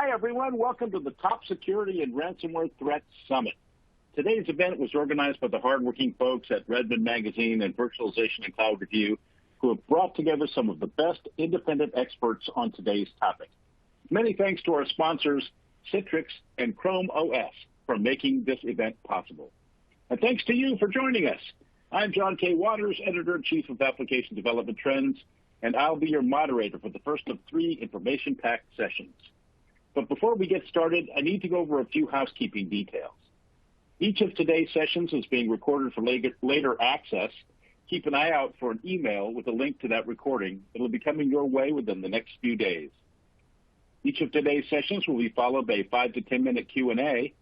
Hi, everyone. Welcome to the Top Security and Ransomware Threat Summit. Today's event was organized by the hardworking folks at Redmond Magazine and Virtualization and Cloud Review, who have brought together some of the best independent experts on today's topic. Many thanks to our sponsors, Citrix and Chrome OS, for making this event possible. And thanks to you for joining us. I'm John K. Waters, Editor-in-Chief of Application Development Trends, and I'll be your moderator for the first of 3 information-packed sessions. But before we get started, I need to go over a few housekeeping details. Each of today's sessions is being recorded for later access. Keep an eye out for an email with a link to that recording. It'll be coming your way within the next few days. Each of today's sessions will be followed by a 5 to 10 minute Q&A.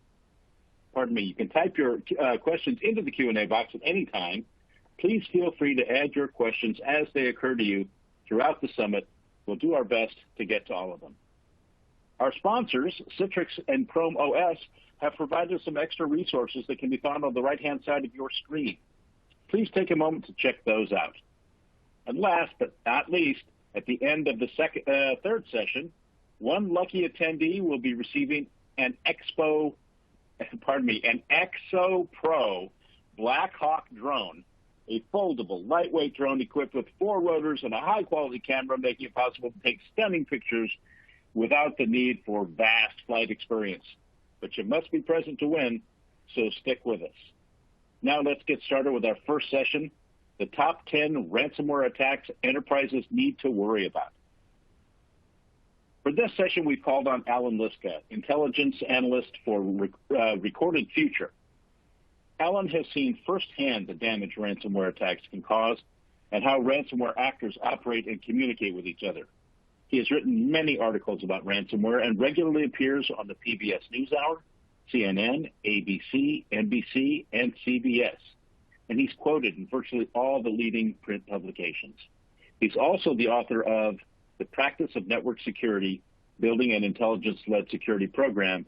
Pardon me, you can type your questions into the Q&A box at any time. Please feel free to add your questions as they occur to you throughout the summit. We'll do our best to get to all of them. Our sponsors, Citrix and Chrome OS, have provided some extra resources that can be found on the right-hand side of your screen. Please take a moment to check those out. And last but not least, at the end of the third session, one lucky attendee will be receiving an EXO Pro Black Hawk drone, a foldable, lightweight drone equipped with 4 rotors and a high-quality camera, making it possible to take stunning pictures without the need for vast flight experience. But you must be present to win, so stick with us. Now let's get started with our first session, the top 10 ransomware attacks enterprises need to worry about. For this session, we've called on Alan Liska, intelligence analyst for Recorded Future. Alan has seen firsthand the damage ransomware attacks can cause and how ransomware actors operate and communicate with each other. He has written many articles about ransomware and regularly appears on the PBS NewsHour, CNN, ABC, NBC, and CBS. And he's quoted in virtually all the leading print publications. He's also the author of The Practice of Network Security, Building an Intelligence-Led Security Program,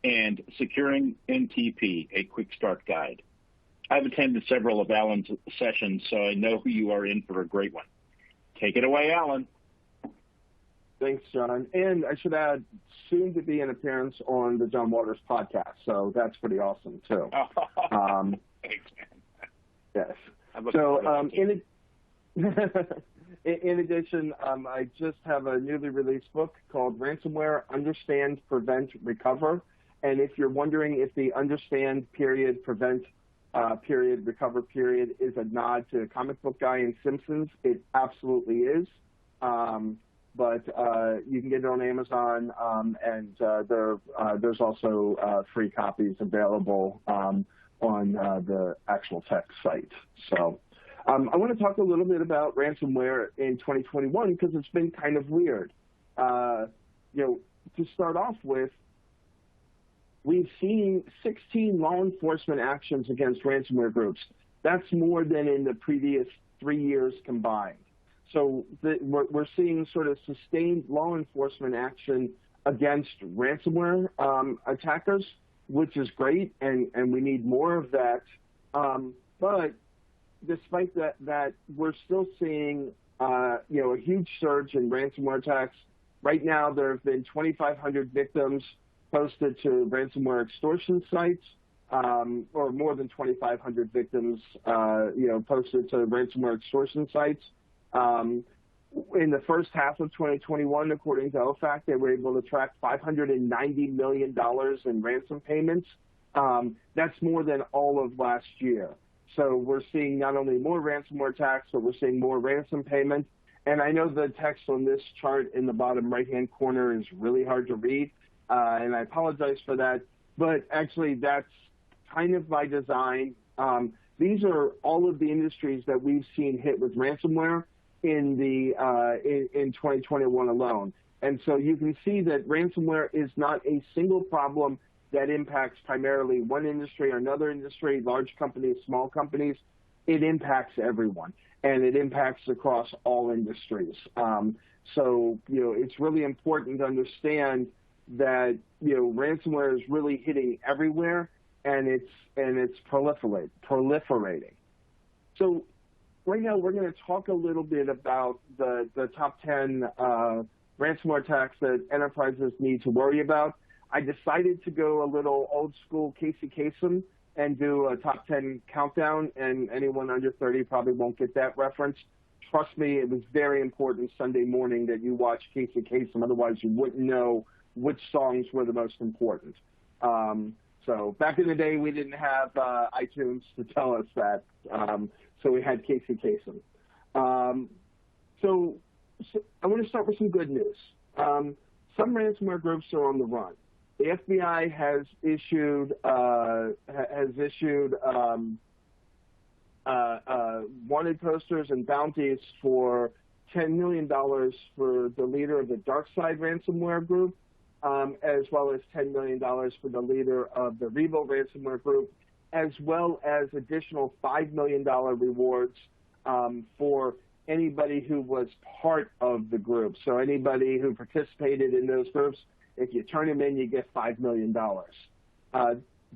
and Securing NTP, a Quick Start Guide. I've attended several of Alan's sessions, so I know you are in for a great one. Take it away, Alan. Thanks, John. And I should add, soon to be an appearance on the John Waters podcast, so that's pretty awesome, too. Thanks, man. Yes. So in addition, I just have a newly released book called Ransomware, Understand, Prevent, Recover. And if you're wondering if the understand period, prevent period, recover period is a nod to a comic book guy in Simpsons, it absolutely is. But you can get it on Amazon, and there's also free copies available on the actual tech site. So I want to talk a little bit about ransomware in 2021 because it's been kind of weird. To start off with, we've seen 16 law enforcement actions against ransomware groups. That's more than in the previous 3 years combined. So we're seeing sort of sustained law enforcement action against ransomware attackers, which is great, and we need more of that. But despite that, we're still seeing a huge surge in ransomware attacks. Right now, there have been 2,500 victims posted to ransomware extortion sites, or more than 2,500 victims, posted to ransomware extortion sites. In the first half of 2021, according to OFAC, they were able to track $590 million in ransom payments. That's more than all of last year. So we're seeing not only more ransomware attacks, but we're seeing more ransom payments. And I know the text on this chart in the bottom right-hand corner is really hard to read, and I apologize for that. But actually, that's kind of by design. These are all of the industries that we've seen hit with ransomware in 2021 alone. And so you can see that ransomware is not a single problem that impacts primarily one industry or another industry, large companies, small companies. It impacts everyone, and it impacts across all industries. So it's really important to understand that ransomware is really hitting everywhere, and it's proliferating. So right now we're going to talk a little bit about the top 10 ransomware attacks that enterprises need to worry about. I decided to go a little old school Casey Kasem and do a top 10 countdown, and anyone under 30 probably won't get that reference. Trust me, it was very important Sunday morning that you watch Casey Kasem, otherwise you wouldn't know which songs were the most important. So back in the day, we didn't have iTunes to tell us that, so we had Casey Kasem. So I want to start with some good news. Some ransomware groups are on the run. The FBI has issued wanted posters and bounties for $10 million for the leader of the DarkSide ransomware group, as well as $10 million for the leader of the Revo ransomware group, as well as additional $5 million rewards for anybody who was part of the group. So anybody who participated in those groups, if you turn them in, you get $5 million.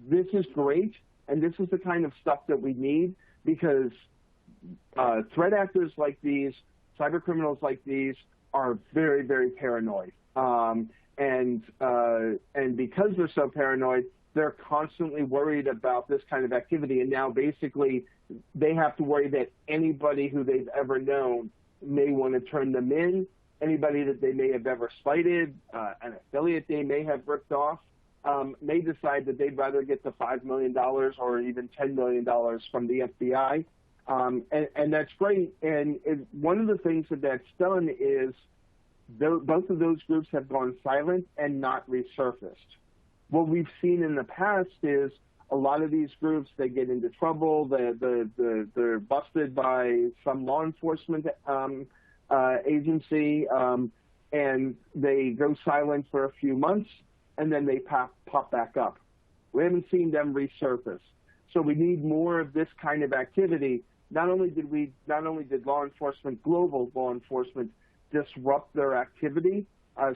This is great, and this is the kind of stuff that we need because threat actors like these, cyber criminals like these, are very, very paranoid. And because they're so paranoid, they're constantly worried about this kind of activity. And now basically they have to worry that anybody who they've ever known may want to turn them in, anybody that they may have ever slighted, an affiliate they may have ripped off, may decide that they'd rather get the $5 million or even $10 million from the FBI. And that's great. And one of the things that's done is both of those groups have gone silent and not resurfaced. What we've seen in the past is a lot of these groups, they get into trouble, they're busted by some law enforcement agency, and they go silent for a few months, and then they pop back up. We haven't seen them resurface. So we need more of this kind of activity. Not only did law enforcement, global law enforcement, disrupt their activity,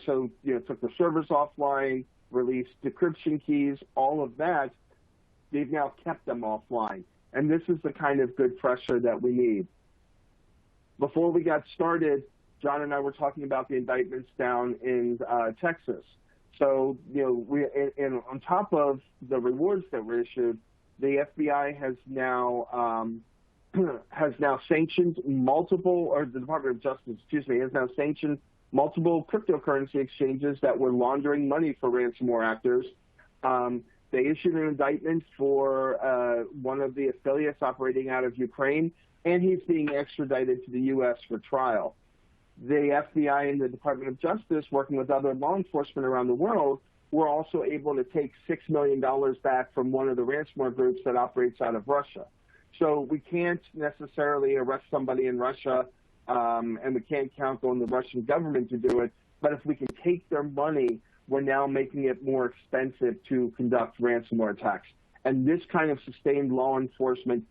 so took the servers offline, released decryption keys, all of that, they've now kept them offline. And this is the kind of good pressure that we need. Before we got started, John and I were talking about the indictments down in Texas. So, on top of the rewards that were issued, the FBI has now sanctioned multiple, or the Department of Justice, has now sanctioned multiple cryptocurrency exchanges that were laundering money for ransomware actors. They issued an indictment for one of the affiliates operating out of Ukraine, and he's being extradited to the U.S. for trial. The FBI and the Department of Justice, working with other law enforcement around the world, were also able to take $6 million back from one of the ransomware groups that operates out of Russia. So we can't necessarily arrest somebody in Russia, and we can't count on the Russian government to do it, but if we can take their money, we're now making it more expensive to conduct ransomware attacks. And this kind of sustained law enforcement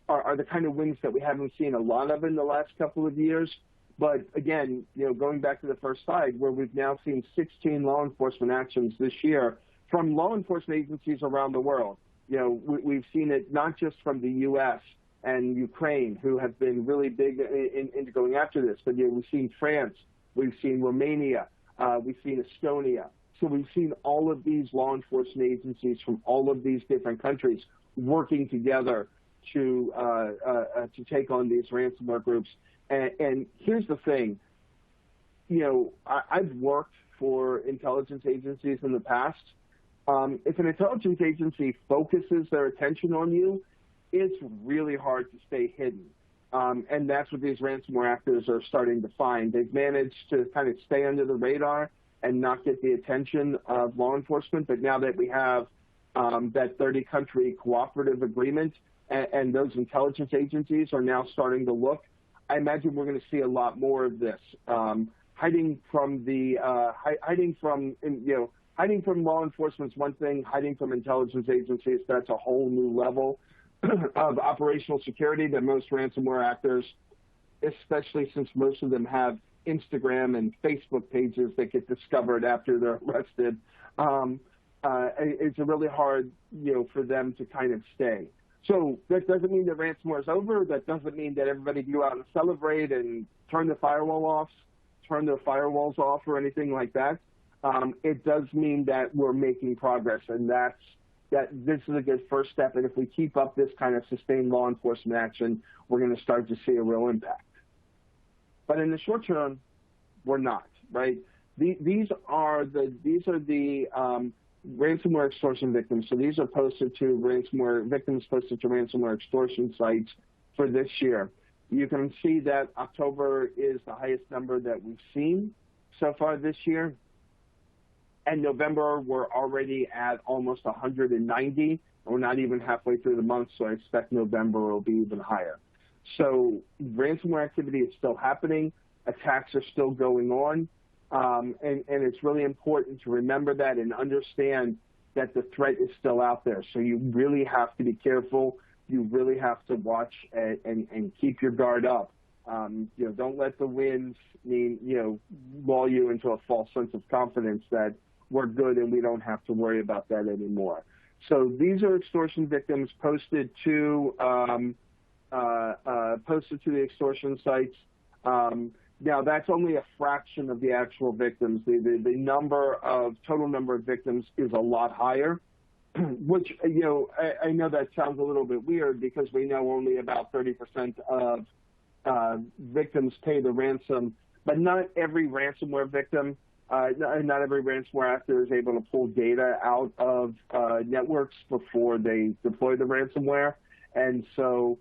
are the kind of wins that we haven't seen a lot of in the last couple of years. But again, going back to the first slide, where we've now seen 16 law enforcement actions this year from law enforcement agencies around the world. We've seen it not just from the U.S. and Ukraine, who have been really big into going after this, but we've seen France, we've seen Romania, we've seen Estonia. So we've seen all of these law enforcement agencies from all of these different countries working together to take on these ransomware groups. And here's the thing, I've worked for intelligence agencies in the past. If an intelligence agency focuses their attention on you, it's really hard to stay hidden. And that's what these ransomware actors are starting to find. They've managed to kind of stay under the radar and not get the attention of law enforcement. But now that we have that 30-country cooperative agreement, and those intelligence agencies are now starting to look, I imagine we're going to see a lot more of this. Hiding from law enforcement is one thing. Hiding from intelligence agencies, that's a whole new level of operational security that most ransomware actors, especially since most of them have Instagram and Facebook pages that get discovered after they're arrested, it's really hard, for them to kind of stay. So that doesn't mean that ransomware is over. That doesn't mean that everybody can go out and celebrate and turn the firewall off. turn their firewalls off or anything like that. It does mean that we're making progress, and that this is a good first step. And if we keep up this kind of sustained law enforcement action, we're going to start to see a real impact. But in the short term, we're not, right? These are the ransomware extortion victims. So these are victims posted to ransomware extortion sites for this year. You can see that October is the highest number that we've seen so far this year. And November, we're already at almost 190. We're not even halfway through the month, so I expect November will be even higher. So ransomware activity is still happening. Attacks are still going on. And it's really important to remember that and understand that the threat is still out there. So you really have to be careful. You really have to watch and keep your guard up. Don't let the winds lull you into a false sense of confidence that we're good and we don't have to worry about that anymore. So these are extortion victims posted to the extortion sites. Now that's only a fraction of the actual victims. The total number of victims is a lot higher, which I know that sounds a little bit weird because we know only about 30% of victims pay the ransom, but not every ransomware victim. Not every ransomware actor is able to pull data out of networks before they deploy the ransomware, and so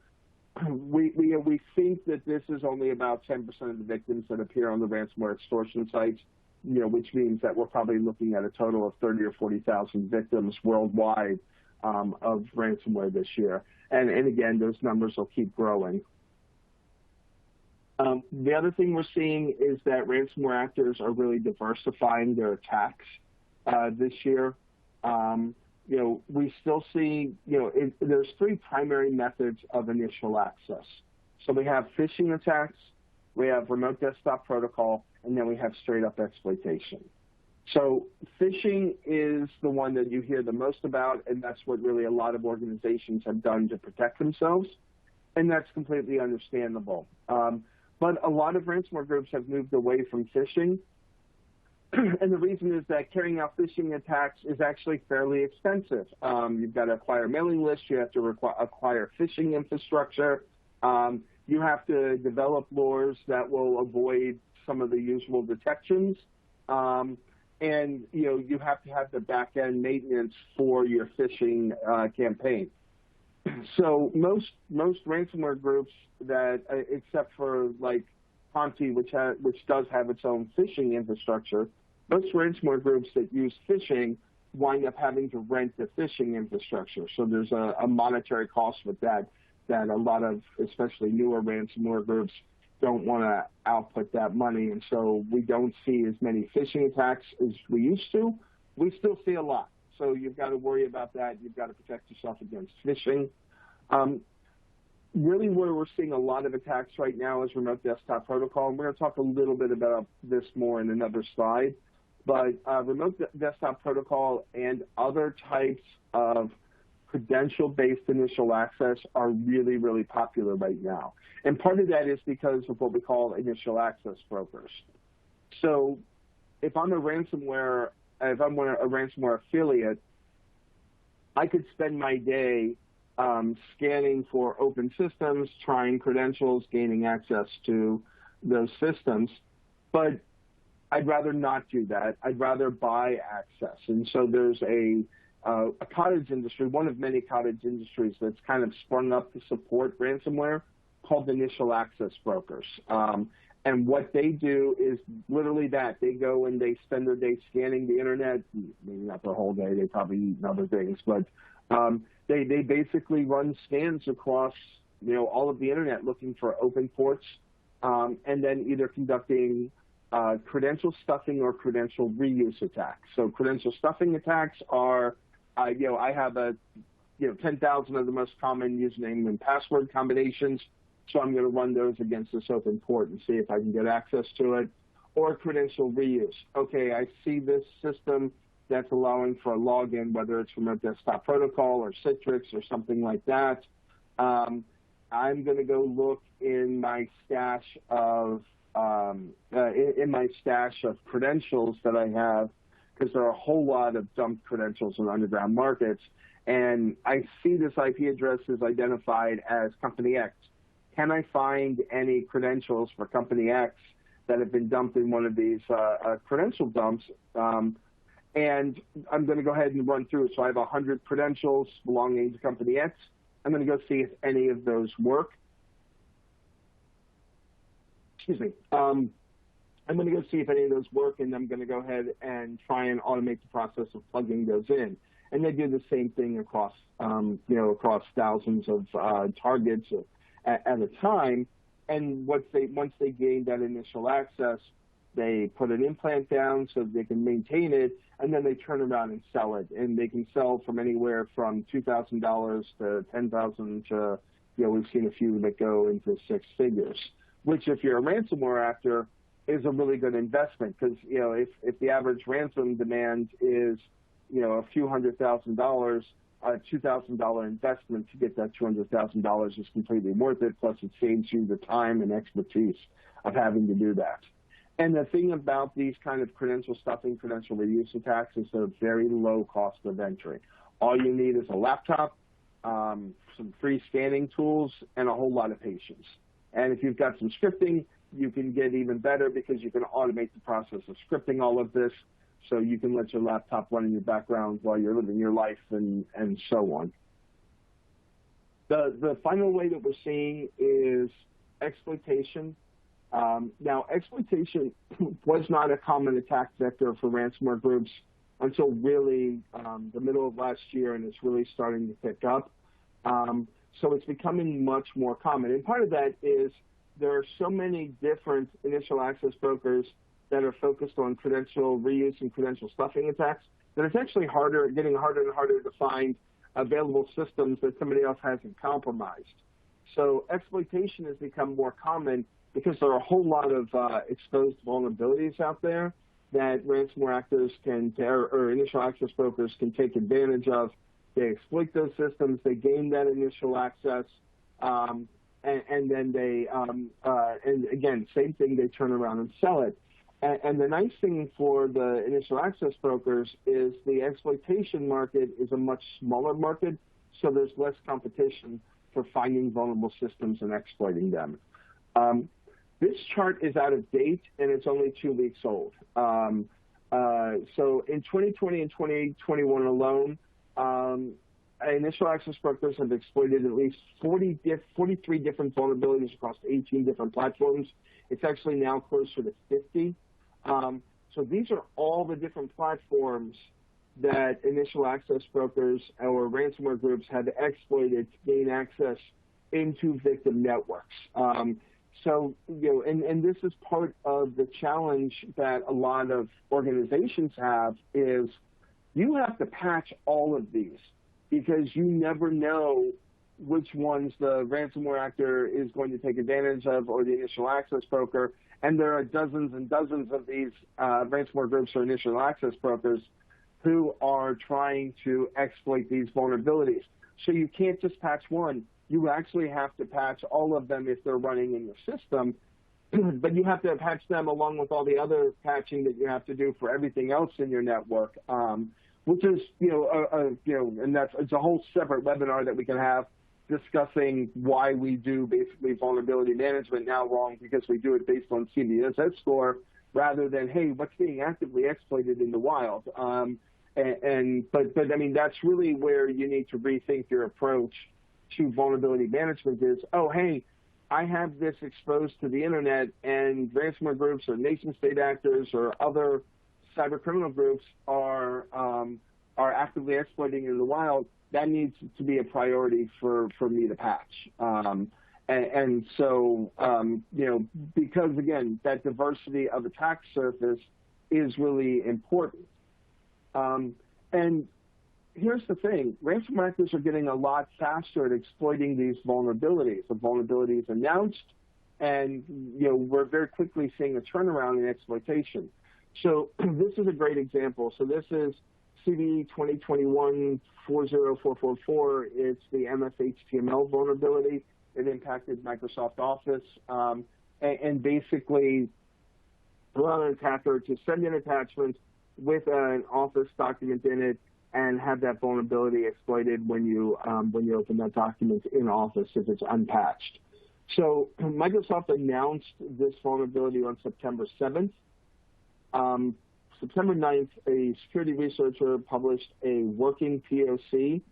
we think that this is only about 10% of the victims that appear on the ransomware extortion sites. Which means that we're probably looking at a total of 30 or 40,000 victims worldwide of ransomware this year, and again, those numbers will keep growing. The other thing we're seeing is that ransomware actors are really diversifying their attacks this year. We still see, there's three primary methods of initial access. So we have phishing attacks, we have remote desktop protocol, and then we have straight-up exploitation. So phishing is the one that you hear the most about, and that's what really a lot of organizations have done to protect themselves, and that's completely understandable. But a lot of ransomware groups have moved away from phishing, and the reason is that carrying out phishing attacks is actually fairly expensive. You've got to acquire a mailing list, you have to acquire phishing infrastructure, you have to develop laws that will avoid some of the usual detections, and you have to have the back-end maintenance for your phishing campaign. So most ransomware groups that, except for like Ponzi, which does have its own phishing infrastructure, most ransomware groups that use phishing wind up having to rent the phishing infrastructure. So there's a monetary cost with that a lot of, especially newer ransomware groups, don't want to output that money, and so we don't see as many phishing attacks as we used to. We still see a lot. So you've got to worry about that. You've got to protect yourself against phishing. Really where we're seeing a lot of attacks right now is remote desktop protocol. And we're going to talk a little bit about this more in another slide. But remote desktop protocol and other types of credential-based initial access are really, really popular right now. And part of that is because of what we call initial access brokers. So if I'm a ransomware affiliate, I could spend my day scanning for open systems, trying credentials, gaining access to those systems, but I'd rather not do that. I'd rather buy access. And so there's a cottage industry, one of many cottage industries that's kind of sprung up to support ransomware, called initial access brokers. And what they do is literally that. They go and they spend their day scanning the internet, maybe not the whole day, they probably eat and other things, but they basically run scans across all of the internet looking for open ports, and then either conducting credential stuffing or credential reuse attacks. So credential stuffing attacks are, I have 10,000 of the most common username and password combinations, so I'm going to run those against this open port and see if I can get access to it. Or credential reuse. Okay, I see this system that's allowing for a login, whether it's remote desktop protocol or Citrix or something like that. I'm going to go look in my stash of in my stash of credentials that I have, because there are a whole lot of dumped credentials in underground markets, and I see this IP address is identified as Company X. Can I find any credentials for Company X that have been dumped in one of these credential dumps? And I'm going to go ahead and run through it. So I have 100 credentials belonging to Company X. I'm going to go see if any of those work. Excuse me. I'm going to go see if any of those work, and I'm going to go ahead and try and automate the process of plugging those in. And they do the same thing across, across thousands of targets at a time. And once they gain that initial access, they put an implant down so they can maintain it, and then they turn around and sell it. And they can sell from anywhere from $2,000 to $10,000 to, we've seen a few that go into six figures, which if you're a ransomware actor is a really good investment, because, if the average ransom demand is, a few $100,000, a $2,000 investment to get that $200,000 is completely worth it. Plus, it saves you the time and expertise of having to do that. And the thing about these kind of credential stuffing, credential reuse attacks is they're very low cost of entry. All you need is a laptop, some free scanning tools, and a whole lot of patience. And if you've got some scripting, you can get even better, because you can automate the process of scripting all of this, so you can let your laptop run in your background while you're living your life and so on. The final way that we're seeing is exploitation. Now, exploitation was not a common attack vector for ransomware groups until really the middle of last year, and it's really starting to pick up. So it's becoming much more common. And part of that is there are so many different initial access brokers that are focused on credential reuse and credential stuffing attacks that it's actually getting harder and harder to find available systems that somebody else hasn't compromised. So exploitation has become more common because there are a whole lot of exposed vulnerabilities out there that ransomware actors or initial access brokers can take advantage of. They exploit those systems, they gain that initial access, and then they, and again, same thing, they turn around and sell it. And the nice thing for the initial access brokers is the exploitation market is a much smaller market, so there's less competition for finding vulnerable systems and exploiting them. This chart is out of date, and it's only 2 weeks old. So in 2020 and 2021 alone, initial access brokers have exploited at least 43 different vulnerabilities across 18 different platforms. It's actually now closer to 50. So these are all the different platforms that initial access brokers or ransomware groups had exploited to gain access into victim networks. So, and this is part of the challenge that a lot of organizations have is you have to patch all of these, because you never know which ones the ransomware actor is going to take advantage of, or the initial access broker. And there are dozens and dozens of these ransomware groups or initial access brokers who are trying to exploit these vulnerabilities. So you can't just patch one. You actually have to patch all of them if they're running in your system, but you have to patch them along with all the other patching that you have to do for everything else in your network, which is, and it's a whole separate webinar that we can have discussing why we do basically vulnerability management now wrong, because we do it based on CVSS score rather than, hey, what's being actively exploited in the wild. But I mean, that's really where you need to rethink your approach to vulnerability management is, oh, hey, I have this exposed to the internet, and ransomware groups or nation state actors or other cyber criminal groups are actively exploiting in the wild. That needs to be a priority for me to patch. And so, because again, that diversity of attack surface is really important. And here's the thing, ransomware actors are getting a lot faster at exploiting these vulnerabilities. The vulnerability is announced, and we're very quickly seeing a turnaround in exploitation. So this is a great example. So this is CVE 2021-40444. It's the MSHTML vulnerability. It impacted Microsoft Office. and basically allow an attacker to send an attachment with an Office document in it and have that vulnerability exploited when you open that document in Office if it's unpatched. So Microsoft announced this vulnerability on September 7th. September 9th, a security researcher published a working POC,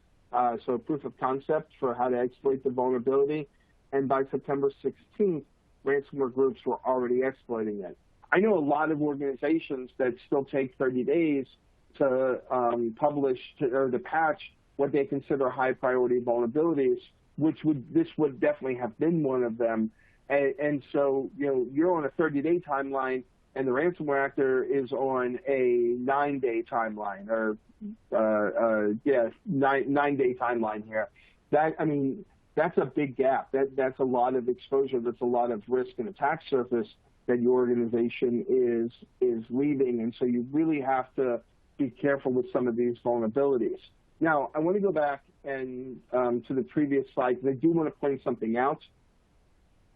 so a proof of concept for how to exploit the vulnerability. And by September 16th, ransomware groups were already exploiting it. I know a lot of organizations that still take 30 days to publish or to patch what they consider high priority vulnerabilities, this would definitely have been one of them. And so, you're on a 30-day timeline, and the ransomware actor is on a 9-day timeline, or 9-day timeline here. That's a big gap. That's a lot of exposure. That's a lot of risk and attack surface that your organization is leaving, and so you really have to be careful with some of these vulnerabilities. Now, I want to go back and to the previous slide, because I do want to point something out.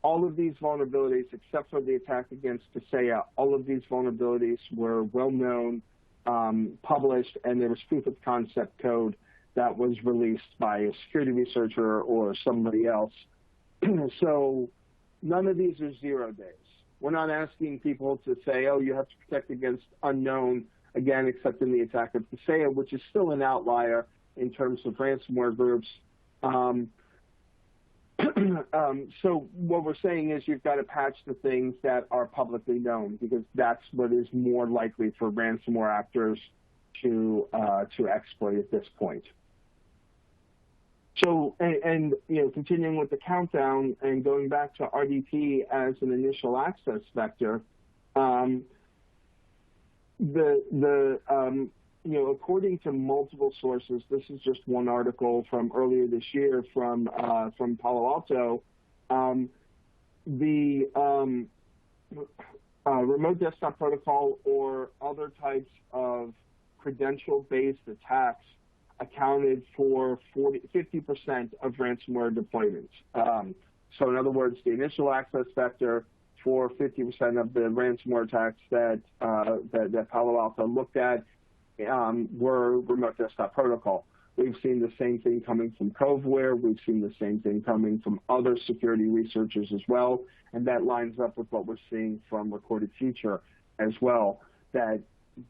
All of these vulnerabilities, except for the attack against Kaseya, all of these vulnerabilities were well-known, published, and there was proof of concept code that was released by a security researcher or somebody else. So none of these are 0 days. We're not asking people to say, oh, you have to protect against unknown, again, except in the attack of Kaseya, which is still an outlier in terms of ransomware groups. So what we're saying is you've got to patch the things that are publicly known, because that's what is more likely for ransomware actors to exploit at this point. So, and continuing with the countdown and going back to RDP as an initial access vector, according to multiple sources, this is just one article from earlier this year from Palo Alto, the remote desktop protocol or other types of credential-based attacks accounted for 50% of ransomware deployments. So in other words, the initial access vector for 50% of the ransomware attacks that Palo Alto looked at were remote desktop protocol. We've seen the same thing coming from Coveware. We've seen the same thing coming from other security researchers as well, and that lines up with what we're seeing from Recorded Future as well, that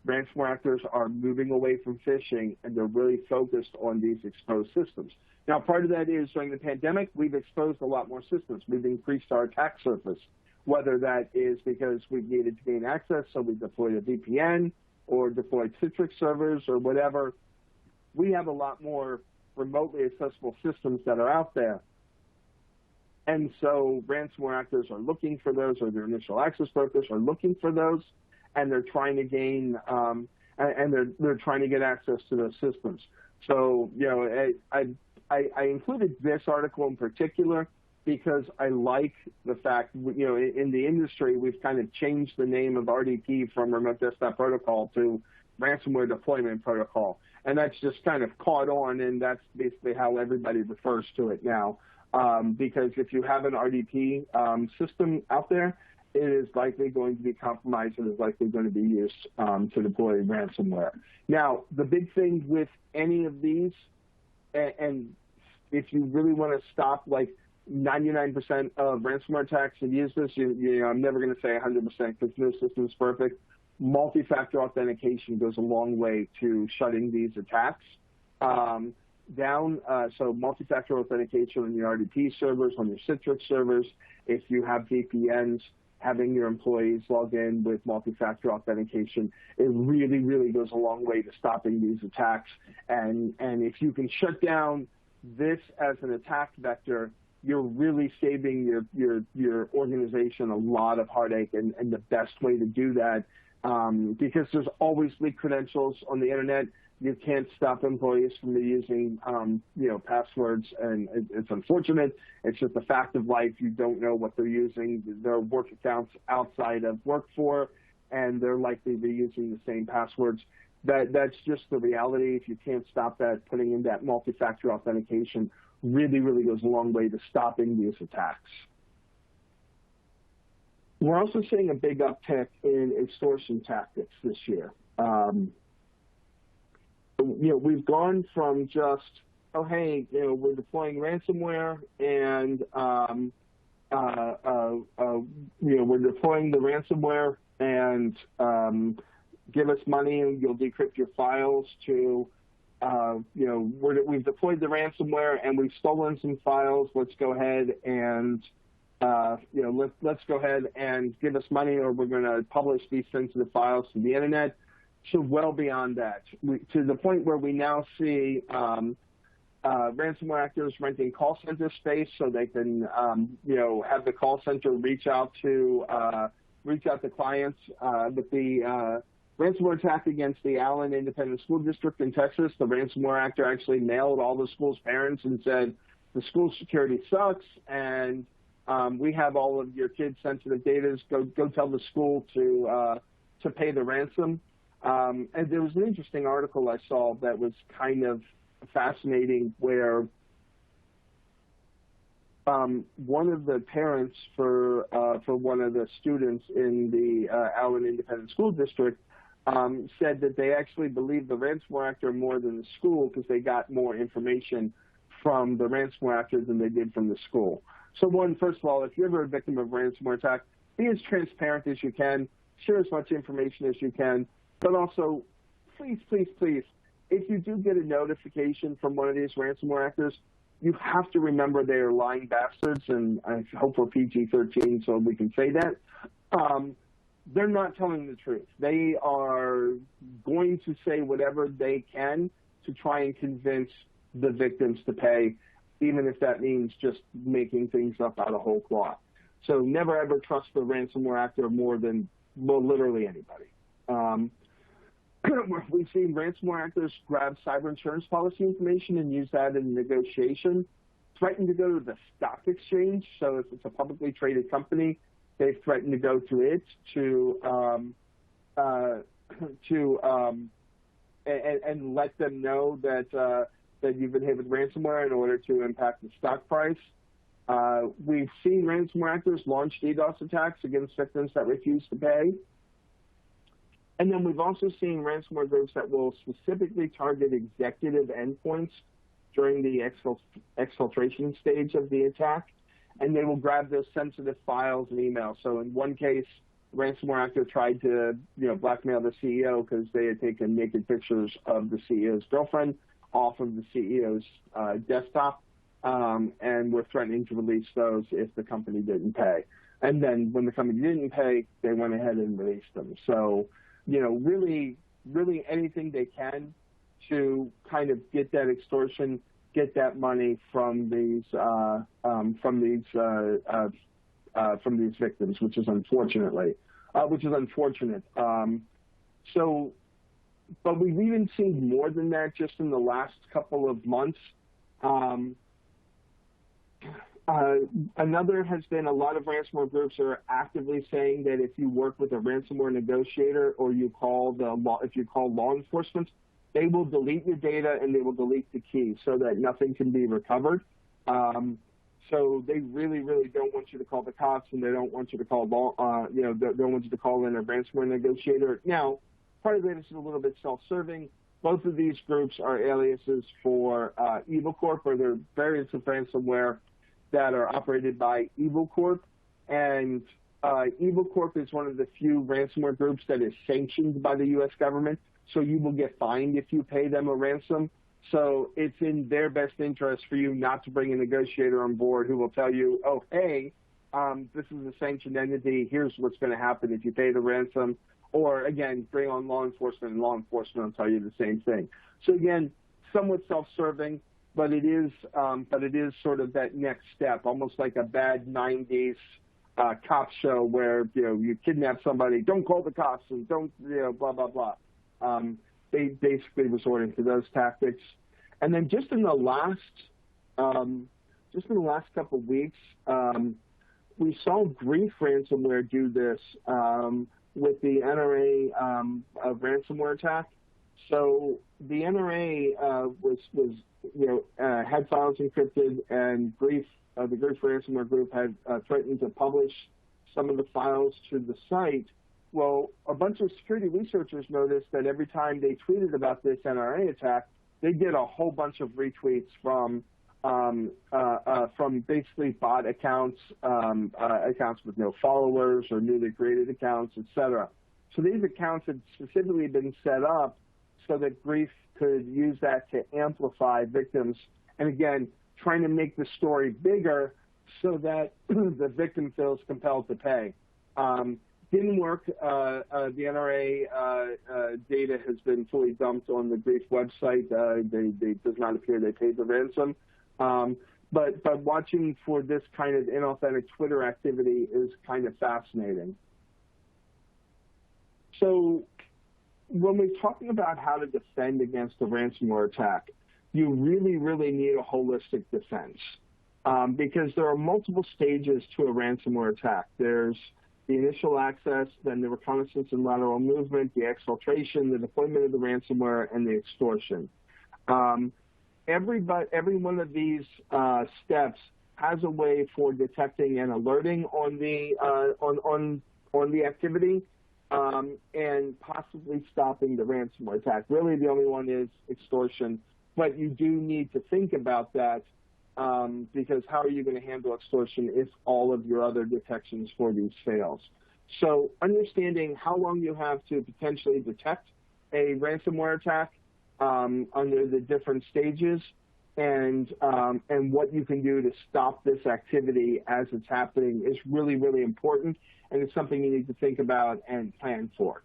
ransomware actors are moving away from phishing, and they're really focused on these exposed systems. Now, part of that is during the pandemic, we've exposed a lot more systems. We've increased our attack surface, whether that is because we've needed to gain access, so we deployed a VPN or deployed Citrix servers or whatever. We have a lot more remotely accessible systems that are out there. And so ransomware actors are looking for those, or their initial access brokers are looking for those, and they're trying to gain, and they're trying to get access to those systems. So, I included this article in particular because I like the fact, in the industry, we've kind of changed the name of RDP from Remote Desktop Protocol to Ransomware Deployment Protocol. And that's just kind of caught on, and that's basically how everybody refers to it now. Because if you have an RDP system out there, it is likely going to be compromised and is likely going to be used to deploy ransomware. Now, the big thing with any of these, and if you really want to stop, like 99% of ransomware attacks have used this, I'm never going to say 100% because no system is perfect. Multi-factor authentication goes a long way to shutting these attacks down. So multi-factor authentication on your RDP servers, on your Citrix servers. If you have VPNs, having your employees log in with multi-factor authentication, it really, really goes a long way to stopping these attacks. And if you can shut down this as an attack vector, you're really saving your organization a lot of heartache. And the best way to do that, because there's always leaked credentials on the internet. You can't stop employees from using, passwords, and it's unfortunate. It's just a fact of life. You don't know what they're using. Their work accounts outside of work for, and they're likely to be using the same passwords. That's just the reality. If you can't stop that, putting in that multi-factor authentication really, really goes a long way to stopping these attacks. We're also seeing a big uptick in extortion tactics this year. We've gone from just, oh, hey, we're deploying ransomware and, we're deploying the ransomware and give us money and you'll decrypt your files to, we've deployed the ransomware and we've stolen some files. Let's go ahead and, let's go ahead and give us money or we're going to publish these sensitive files to the internet. So well beyond that, to the point where we now see ransomware actors renting call center space so they can, have the call center reach out to clients. With the ransomware attack against the Allen Independent School District in Texas, the ransomware actor actually mailed all the school's parents and said, the school security sucks, and we have all of your kids' sensitive data. Go tell the school to pay the ransom. And there was an interesting article I saw that was kind of fascinating where one of the parents for one of the students in the Allen Independent School District said that they actually believed the ransomware actor more than the school because they got more information from the ransomware actor than they did from the school. So first of all, if you're ever a victim of a ransomware attack, be as transparent as you can, share as much information as you can, but also, please, please, please, if you do get a notification from one of these ransomware actors, you have to remember they are lying bastards, and I hope we're PG-13 so we can say that. They're not telling the truth. They are going to say whatever they can to try and convince the victims to pay, even if that means just making things up out of whole cloth. So never ever trust the ransomware actor more than, literally anybody. We've seen ransomware actors grab cyber insurance policy information and use that in negotiation, threaten to go to the stock exchange. So if it's a publicly traded company, they've threatened to go to it and let them know that you've been hit with ransomware in order to impact the stock price. We've seen ransomware actors launch DDoS attacks against victims that refuse to pay. And then we've also seen ransomware groups that will specifically target executive endpoints during the exfiltration stage of the attack, and they will grab those sensitive files and emails. So in one case, the ransomware actor tried to blackmail the CEO because they had taken naked pictures of the CEO's girlfriend off of the CEO's desktop, and were threatening to release those if the company didn't pay. And then when the company didn't pay, they went ahead and released them. So really, really anything they can to kind of get that extortion, get that money from these victims, which is unfortunate. But we've even seen more than that just in the last couple of months. Another has been a lot of ransomware groups are actively saying that if you work with a ransomware negotiator or if you call law enforcement, they will delete your data and they will delete the key so that nothing can be recovered. So they really, really don't want you to call the cops, and they don't want you to call don't want you to call in a ransomware negotiator. Now, part of it is a little bit self-serving. Both of these groups are aliases for Evil Corp, or they're variants of ransomware that are operated by Evil Corp. And Evil Corp is one of the few ransomware groups that is sanctioned by the U.S. government, so you will get fined if you pay them a ransom. So it's in their best interest for you not to bring a negotiator on board who will tell you, oh, hey, this is a sanctioned entity. Here's what's going to happen if you pay the ransom. Or, again, bring on law enforcement, and law enforcement will tell you the same thing. So, again, somewhat self-serving, but it is sort of that next step, almost like a bad 90s cop show where, you kidnap somebody, don't call the cops, and don't, blah, blah, blah. They basically resorting to those tactics. And then just in the last couple of weeks, we saw Grief ransomware do this with the NRA ransomware attack. So the NRA had files encrypted, and the Grief ransomware group had threatened to publish some of the files to the site. Well, a bunch of security researchers noticed that every time they tweeted about this NRA attack, they get a whole bunch of retweets from basically bot accounts, accounts with no followers or newly created accounts, etc. So these accounts had specifically been set up so that Grief could use that to amplify victims, and again, trying to make the story bigger so that the victim feels compelled to pay. Didn't work. The NRA data has been fully dumped on the Grief website. They does not appear they paid the ransom. But watching for this kind of inauthentic Twitter activity is kind of fascinating. So when we're talking about how to defend against a ransomware attack, you really, really need a holistic defense because there are multiple stages to a ransomware attack. There's the initial access, then the reconnaissance and lateral movement, the exfiltration, the deployment of the ransomware, and the extortion. Every one of these steps has a way for detecting and alerting on the activity and possibly stopping the ransomware attack. Really, the only one is extortion, but you do need to think about that because how are you going to handle extortion if all of your other detections for these fails? So understanding how long you have to potentially detect a ransomware attack under the different stages and what you can do to stop this activity as it's happening is really, really important, and it's something you need to think about and plan for.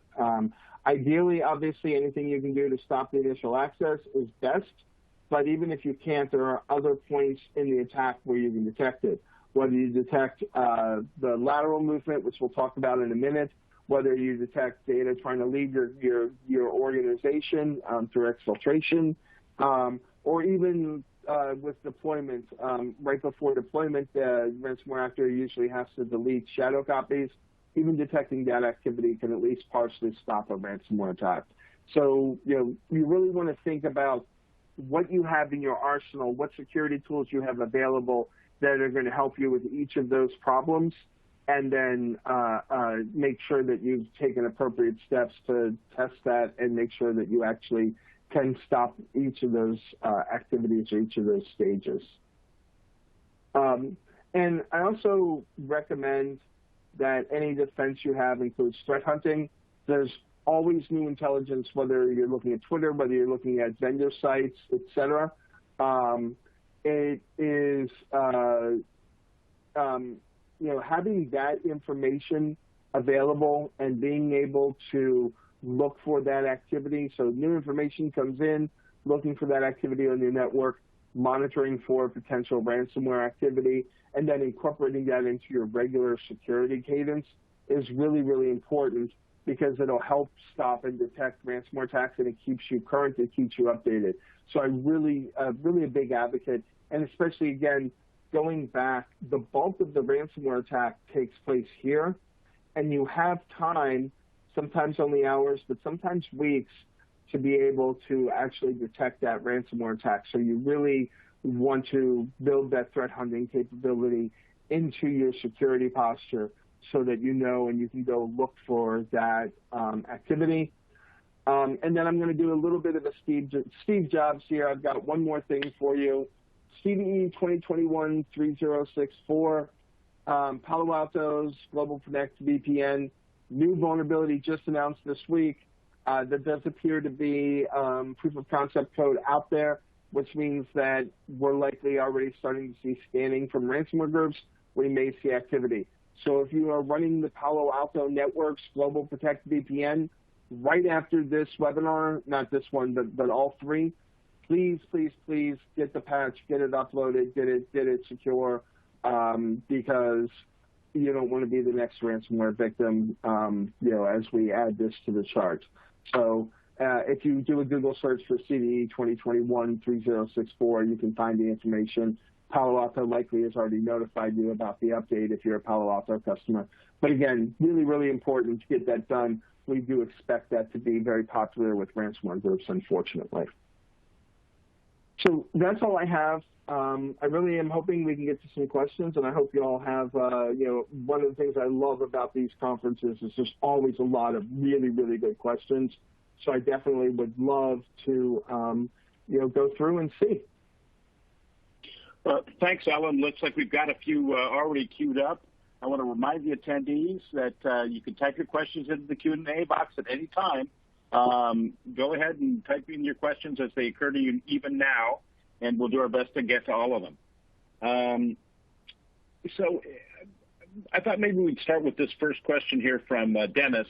Ideally, obviously, anything you can do to stop the initial access is best, but even if you can't, there are other points in the attack where you can detect it. Whether you detect the lateral movement, which we'll talk about in a minute, whether you detect data trying to leave your organization through exfiltration, or even with deployment. Right before deployment, the ransomware actor usually has to delete shadow copies. Even detecting that activity can at least partially stop a ransomware attack. So, you really want to think about what you have in your arsenal, what security tools you have available that are going to help you with each of those problems, and then make sure that you've taken appropriate steps to test that and make sure that you actually can stop each of those activities or each of those stages. And I also recommend that any defense you have includes threat hunting. There's always new intelligence, whether you're looking at Twitter, whether you're looking at vendor sites, etc. It is, having that information available and being able to look for that activity. So new information comes in, looking for that activity on your network, monitoring for potential ransomware activity, and then incorporating that into your regular security cadence is really, really important because it'll help stop and detect ransomware attacks, and it keeps you current, it keeps you updated. So I'm really a big advocate, and especially, again, going back, the bulk of the ransomware attack takes place here, and you have time, sometimes only hours, but sometimes weeks, to be able to actually detect that ransomware attack. So you really want to build that threat hunting capability into your security posture so that you know and you can go look for that activity. And then I'm going to do a little bit of a Steve Jobs here. I've got one more thing for you. CVE 2021-3064, Palo Alto's Global Connect VPN, new vulnerability just announced this week. There does appear to be proof of concept code out there, which means that we're likely already starting to see scanning from ransomware groups. We may see activity. So if you are running the Palo Alto Network's Global Protect VPN, right after this webinar, not this one, but all three, please get the patch, get it uploaded, get it secure, because you don't want to be the next ransomware victim, as we add this to the chart. So if you do a Google search for CVE 2021-3064, you can find the information. Palo Alto likely has already notified you about the update if you're a Palo Alto customer. But again, really, really important to get that done. We do expect that to be very popular with ransomware groups, unfortunately. So that's all I have. I really am hoping we can get to some questions, and I hope you all have, one of the things I love about these conferences is there's always a lot of really, really good questions. So I definitely would love to, go through and see. Thanks, Ellen. Looks like we've got a few already queued up. I want to remind the attendees that you can type your questions into the Q&A box at any time. Go ahead and type in your questions as they occur to you even now, and we'll do our best to get to all of them. So I thought maybe we'd start with this first question here from Dennis.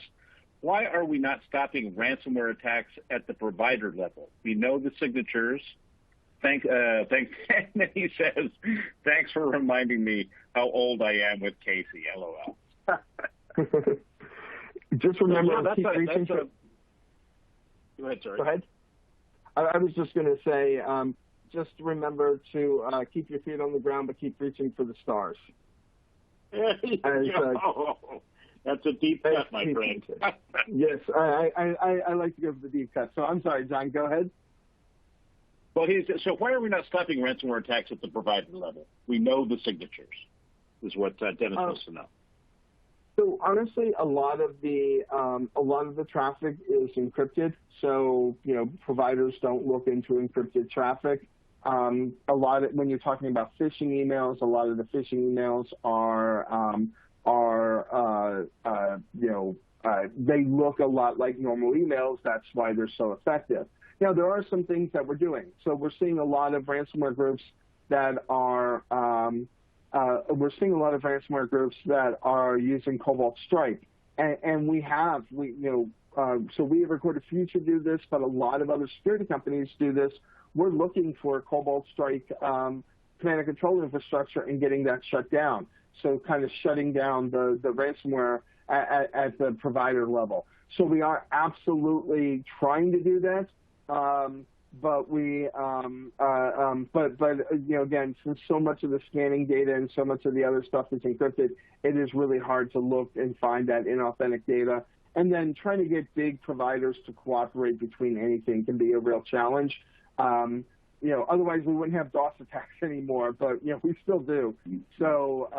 Why are we not stopping ransomware attacks at the provider level? We know the signatures. Thanks. And he says, thanks for reminding me how old I am with Casey, LOL. Just remember, Go ahead, sorry. Go ahead. I was just going to say, just remember to keep your feet on the ground, but keep reaching for the stars. That's a deep cut, my friend. Yes, I like to go for the deep cut. So I'm sorry, John, go ahead. Well, so why are we not stopping ransomware attacks at the provider level? We know the signatures, is what Dennis wants to know. So honestly, a lot of the traffic is encrypted. So providers don't look into encrypted traffic. When you're talking about phishing emails, a lot of the phishing emails they look a lot like normal emails. That's why they're so effective. Now, there are some things that we're doing. So we're seeing a lot of ransomware groups that are using Cobalt Strike, and we have recorded Future do this, but a lot of other security companies do this. We're looking for Cobalt Strike command and control infrastructure and getting that shut down. So kind of shutting down the ransomware at the provider level. So we are absolutely trying to do that. But again, since so much of the scanning data and so much of the other stuff is encrypted, it is really hard to look and find that inauthentic data. And then trying to get big providers to cooperate between anything can be a real challenge. Otherwise we wouldn't have DOS attacks anymore, but we still do. So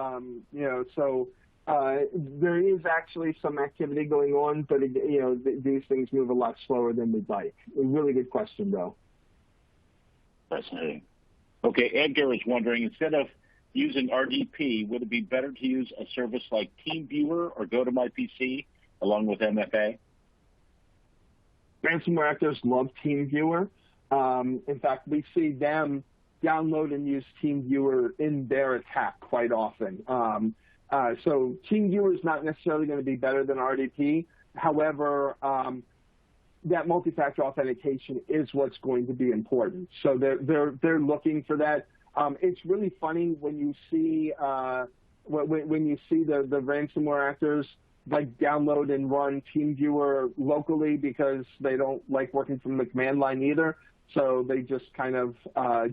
there is actually some activity going on, but these things move a lot slower than we'd like. A really good question, though. Fascinating. Okay, Edgar is wondering, instead of using RDP, would it be better to use a service like TeamViewer or GoToMyPC along with MFA? Ransomware actors love TeamViewer. In fact, we see them download and use TeamViewer in their attack quite often. So TeamViewer is not necessarily going to be better than RDP. However, that multi-factor authentication is what's going to be important. So they're looking for that. It's really funny when you see when you see the ransomware actors like download and run TeamViewer locally because they don't like working from the command line either. So they just kind of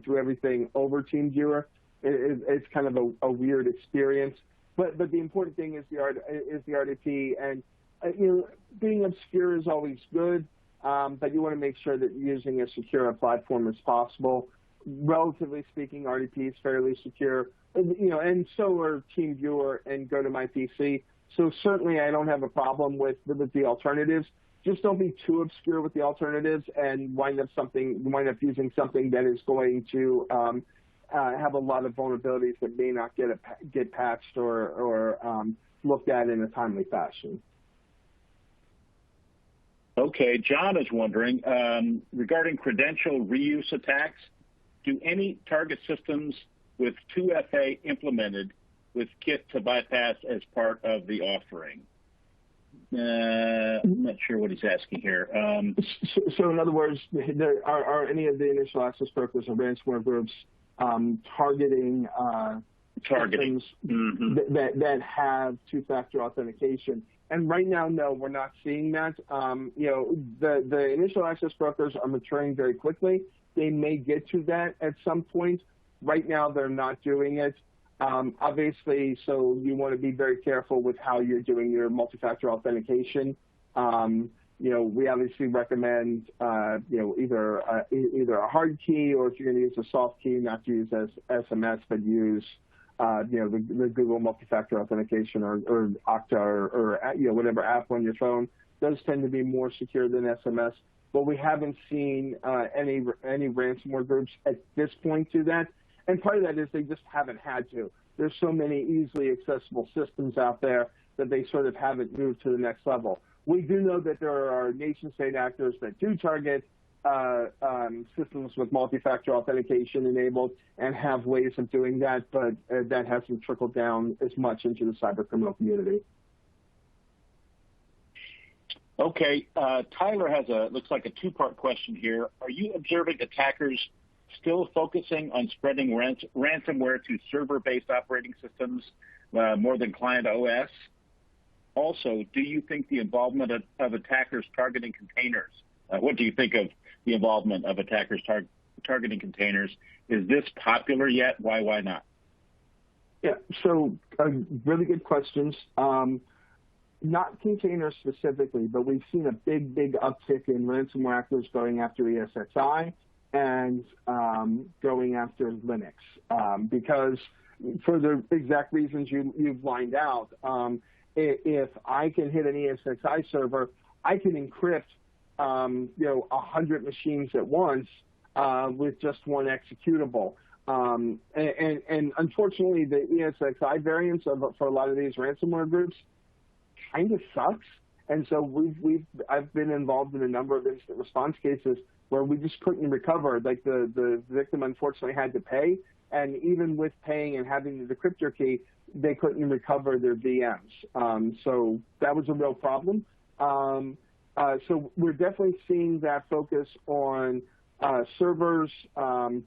do everything over TeamViewer. It's kind of a weird experience. But the important thing is the RDP, and being obscure is always good, but you want to make sure that you're using as secure a platform as possible. Relatively speaking, RDP is fairly secure, and so are TeamViewer and GoToMyPC. So certainly, I don't have a problem with the alternatives. Just don't be too obscure with the alternatives and wind up using something that is going to have a lot of vulnerabilities that may not get patched or looked at in a timely fashion. Okay, John is wondering, regarding credential reuse attacks, do any target systems with 2FA implemented with Kit to bypass as part of the offering? I'm not sure what he's asking here. So in other words, are any of the initial access brokers or ransomware groups targeting systems that have two-factor authentication? And right now, no, we're not seeing that. The initial access brokers are maturing very quickly. They may get to that at some point. Right now, they're not doing it. Obviously, so you want to be very careful with how you're doing your multi-factor authentication. we obviously recommend, either a hard key, or if you're going to use a soft key, not to use SMS, but use, the Google multi-factor authentication or Okta or whatever app on your phone. Those tend to be more secure than SMS. But we haven't seen any ransomware groups at this point do that. And part of that is they just haven't had to. There's so many easily accessible systems out there that they sort of haven't moved to the next level. We do know that there are nation-state actors that do target systems with multi-factor authentication enabled and have ways of doing that, but that hasn't trickled down as much into the cyber criminal community. Okay, Tyler has looks like a two-part question here. Are you observing attackers still focusing on spreading ransomware to server-based operating systems more than client OS? Also, do you think the involvement of attackers targeting containers? What do you think of the involvement of attackers targeting containers? Is this popular yet? Why not? Yeah, so really good questions. Not containers specifically, but we've seen a big uptick in ransomware actors going after ESXi and going after Linux because for the exact reasons you've lined out. If I can hit an ESXi server, I can encrypt 100 machines at once with just one executable. And unfortunately, the ESXi variants for a lot of these ransomware groups kind of sucks. And so I've been involved in a number of incident response cases where we just couldn't recover. Like the victim unfortunately had to pay, and even with paying and having the decryptor key, they couldn't recover their VMs. So that was a real problem. So we're definitely seeing that focus on servers,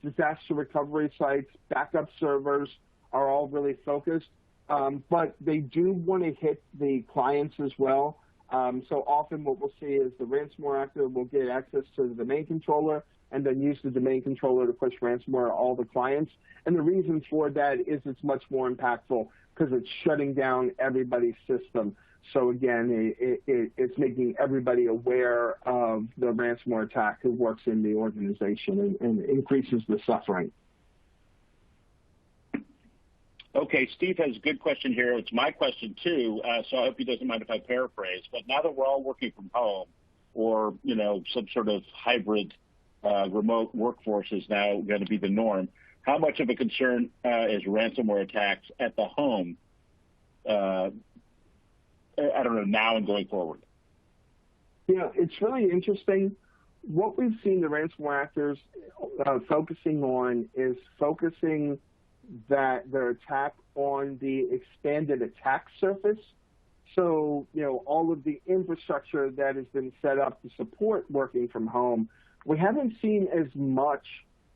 disaster recovery sites, backup servers are all really focused. But they do want to hit the clients as well. So often what we'll see is the ransomware actor will get access to the domain controller and then use the domain controller to push ransomware to all the clients. And the reason for that is it's much more impactful because it's shutting down everybody's system. So again, it's making everybody aware of the ransomware attack who works in the organization and increases the suffering. Okay, Steve has a good question here. It's my question too, so I hope he doesn't mind if I paraphrase. But now that we're all working from home, or some sort of hybrid remote workforce is now going to be the norm, how much of a concern is ransomware attacks at the home? I don't know, now and going forward. Yeah, it's really interesting. What we've seen the ransomware actors focusing on is focusing their attack on the expanded attack surface. So, all of the infrastructure that has been set up to support working from home, we haven't seen as much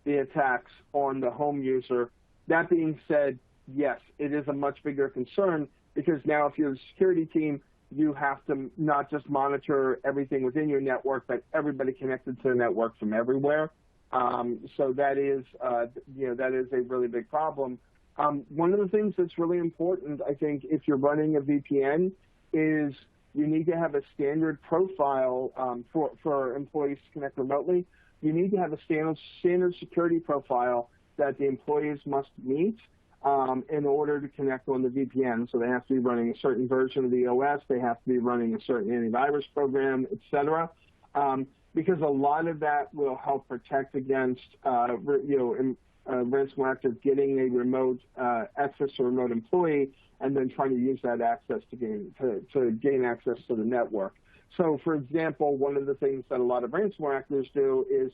the attacks on the home user. That being said, yes, it is a much bigger concern because now if you're a security team, you have to not just monitor everything within your network, but everybody connected to the network from everywhere. So that is a really big problem. One of the things that's really important, I think, if you're running a VPN, is you need to have a standard profile for employees to connect remotely. You need to have a standard security profile that the employees must meet in order to connect on the VPN. So they have to be running a certain version of the OS, they have to be running a certain antivirus program, et cetera. Because a lot of that will help protect against, ransomware actor getting a remote access to a remote employee and then trying to use that access to gain access to the network. So, for example, one of the things that a lot of ransomware actors do is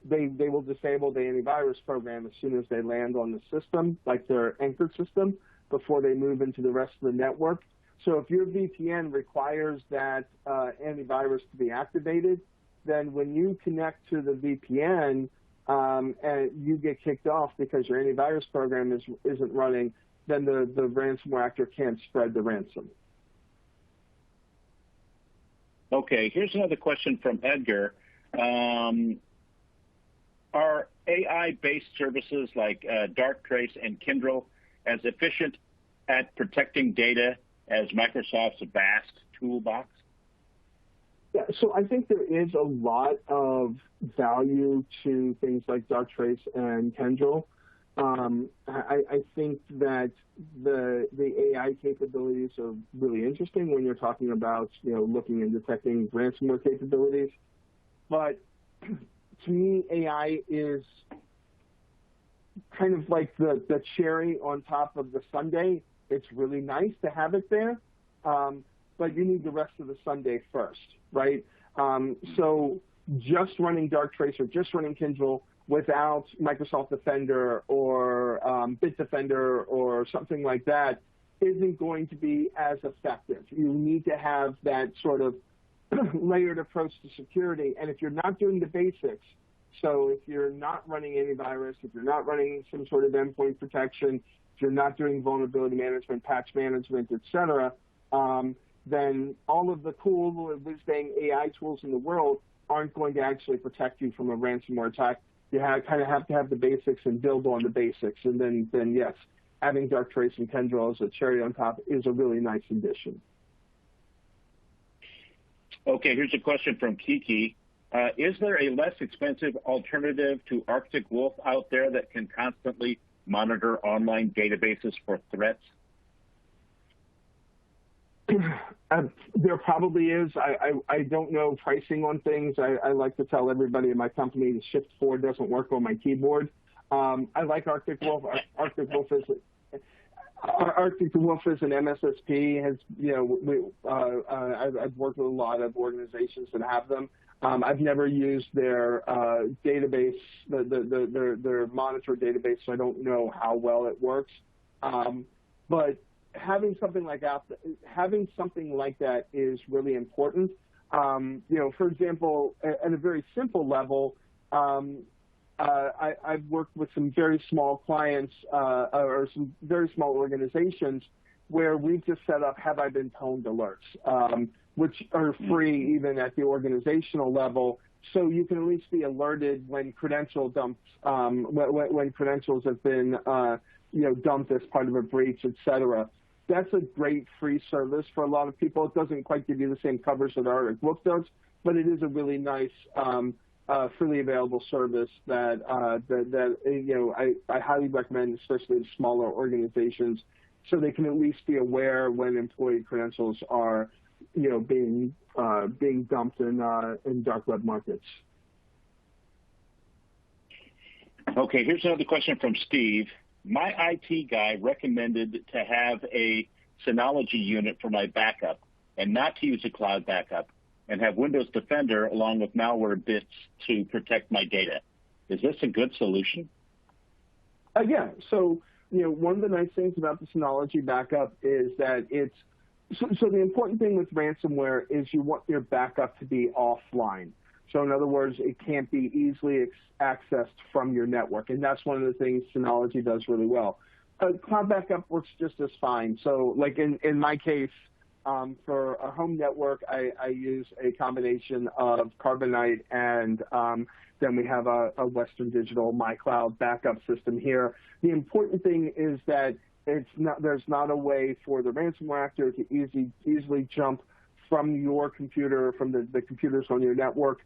they will disable the antivirus program as soon as they land on the system, like their anchored system, before they move into the rest of the network. So if your VPN requires that antivirus to be activated, then when you connect to the VPN and you get kicked off because your antivirus program isn't running, then the ransomware actor can't spread the ransom. Okay, here's another question from Edgar. Are AI-based services like Darktrace and Kyndryl as efficient at protecting data as Microsoft's vast toolbox? Yeah, so I think there is a lot of value to things like Darktrace and Kendall. I think that the AI capabilities are really interesting when you're talking about looking and detecting ransomware capabilities. But to me, AI is kind of like the cherry on top of the sundae. It's really nice to have it there, but you need the rest of the sundae first, right? So just running Darktrace or just running Kindle without Microsoft Defender or Bitdefender or something like that isn't going to be as effective. You need to have that sort of layered approach to security. And if you're not doing the basics, so if you're not running antivirus, if you're not running some sort of endpoint protection, if you're not doing vulnerability management, patch management, et cetera, then all of the cool whiz-bang AI tools in the world aren't going to actually protect you from a ransomware attack. You kind of have to have the basics and build on the basics. And then yes, having Darktrace and Kendall as a cherry on top is a really nice addition. Okay, here's a question from Kiki. Is there a less expensive alternative to Arctic Wolf out there that can constantly monitor online databases for threats? There probably is. I don't know pricing on things. I like to tell everybody in my company the Shift 4 doesn't work on my keyboard. I like Arctic Wolf. Arctic Wolf is an MSSP. I've worked with a lot of organizations that have them. I've never used their database, their monitor database, so I don't know how well it works. But having something like that is really important. For example, at a very simple level, I've worked with some very small clients or some very small organizations where we've just set up have I been pwned alerts, which are free even at the organizational level, so you can at least be alerted when credential dumps, when credentials have been dumped as part of a breach, et cetera. That's a great free service for a lot of people. It doesn't quite give you the same coverage that Arctic Wolf does, but it is a really nice freely available service that I highly recommend, especially to smaller organizations, so they can at least be aware when employee credentials are being dumped in dark web markets. Okay, here's another question from Steve. My IT guy recommended to have a Synology unit for my backup and not to use a cloud backup and have Windows Defender along with malware bits to protect my data. Is this a good solution? Yeah. So, one of the nice things about the Synology backup is that so the important thing with ransomware is you want your backup to be offline. So in other words, it can't be easily accessed from your network. And that's one of the things Synology does really well. Cloud backup works just as fine. So like in my case, for a home network, I use a combination of Carbonite and then we have a Western Digital MyCloud backup system here. The important thing is that there's not a way for the ransomware actor to easily jump from your computer, from the computers on your network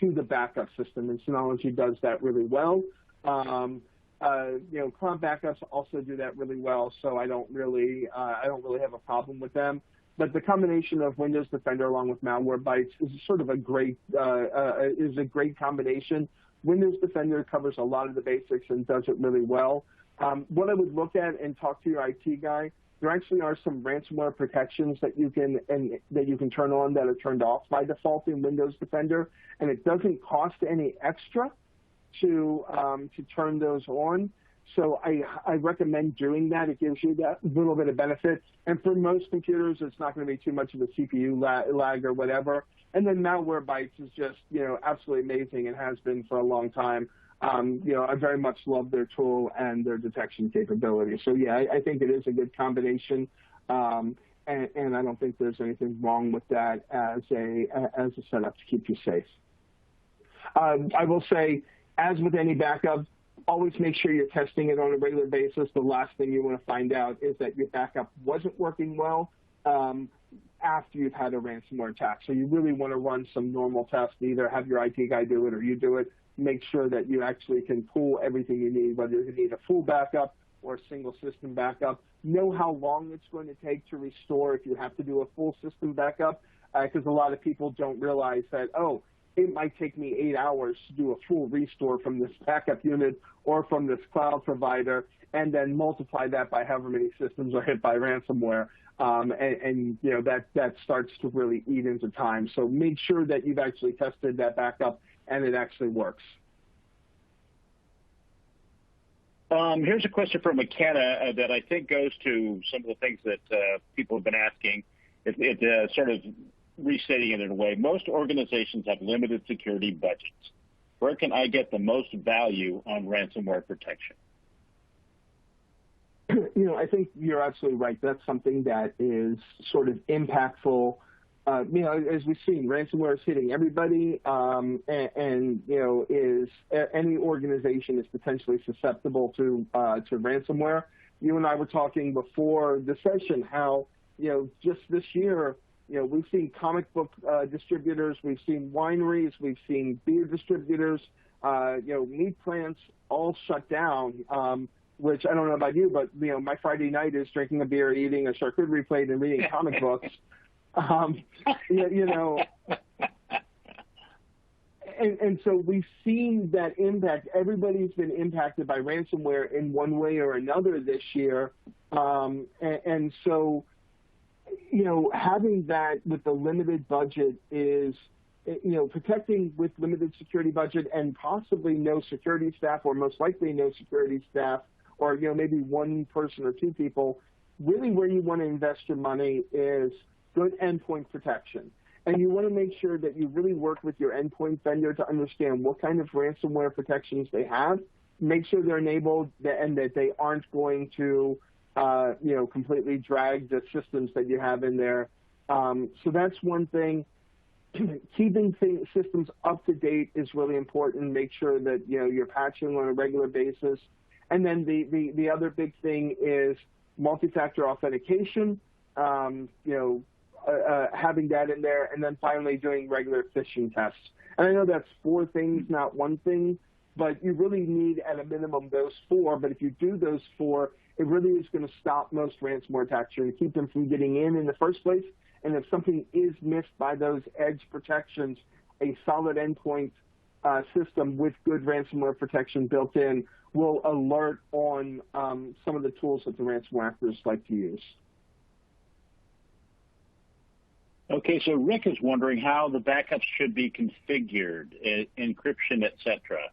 to the backup system, and Synology does that really well. Cloud backups also do that really well, so I don't really have a problem with them. But the combination of Windows Defender along with Malwarebytes is sort of a great combination. Windows Defender covers a lot of the basics and does it really well. What I would look at and talk to your IT guy, there actually are some ransomware protections that you can turn on that are turned off by default in Windows Defender, and it doesn't cost any extra to turn those on. So I recommend doing that. It gives you that little bit of benefit. And for most computers, it's not going to be too much of a CPU lag or whatever. And then Malwarebytes is just absolutely amazing and has been for a long time. I very much love their tool and their detection capability. So yeah, I think it is a good combination, and I don't think there's anything wrong with that as a setup to keep you safe. I will say, as with any backup, always make sure you're testing it on a regular basis. The last thing you want to find out is that your backup wasn't working well. after you've had a ransomware attack. So you really want to run some normal tests, either have your IT guy do it or you do it. Make sure that you actually can pull everything you need, whether you need a full backup or a single system backup. Know how long it's going to take to restore if you have to do a full system backup, because a lot of people don't realize that, oh, it might take me 8 hours to do a full restore from this backup unit or from this cloud provider, and then multiply that by however many systems are hit by ransomware. And you know, that starts to really eat into time. So make sure that you've actually tested that backup and it actually works. Here's a question from McKenna that I think goes to some of the things that people have been asking. It sort of restating it in a way. Most organizations have limited security budgets. Where can I get the most value on ransomware protection? You know, I think you're absolutely right. That's something that is sort of impactful. You know, as we've seen, ransomware is hitting everybody, and you know, any organization is potentially susceptible to ransomware. You and I were talking before the session how, you know, just this year, you know, we've seen comic book distributors, we've seen wineries, we've seen beer distributors, you know, meat plants all shut down. Which I don't know about you, but you know, my Friday night is drinking a beer, eating a charcuterie plate, and reading comic books. You know, and so we've seen that impact. Everybody's been impacted by ransomware in one way or another this year, and so, you know, having that with the limited budget is, you know, protecting with limited security budget and possibly no security staff, or most likely no security staff, or, you know, maybe one person or two people. Really where you want to invest your money is good endpoint protection. And you want to make sure that you really work with your endpoint vendor to understand what kind of ransomware protections they have, make sure they're enabled, and that they aren't going to, you know, completely drag the systems that you have in there. So that's one thing. Keeping systems up to date is really important. Make sure that, you know, you're patching on a regular basis. And then the other big thing is multi-factor authentication, you know, having that in there, and then finally doing regular phishing tests. And I know that's 4 things, not one thing, but you really need at a minimum those 4. But if you do those 4, it really is going to stop most ransomware attacks. You're going to keep them from getting in the first place. And if something is missed by those edge protections, a solid endpoint system with good ransomware protection built in will alert on some of the tools that the ransomware actors like to use. Okay, so Rick is wondering how the backups should be configured, encryption, et cetera.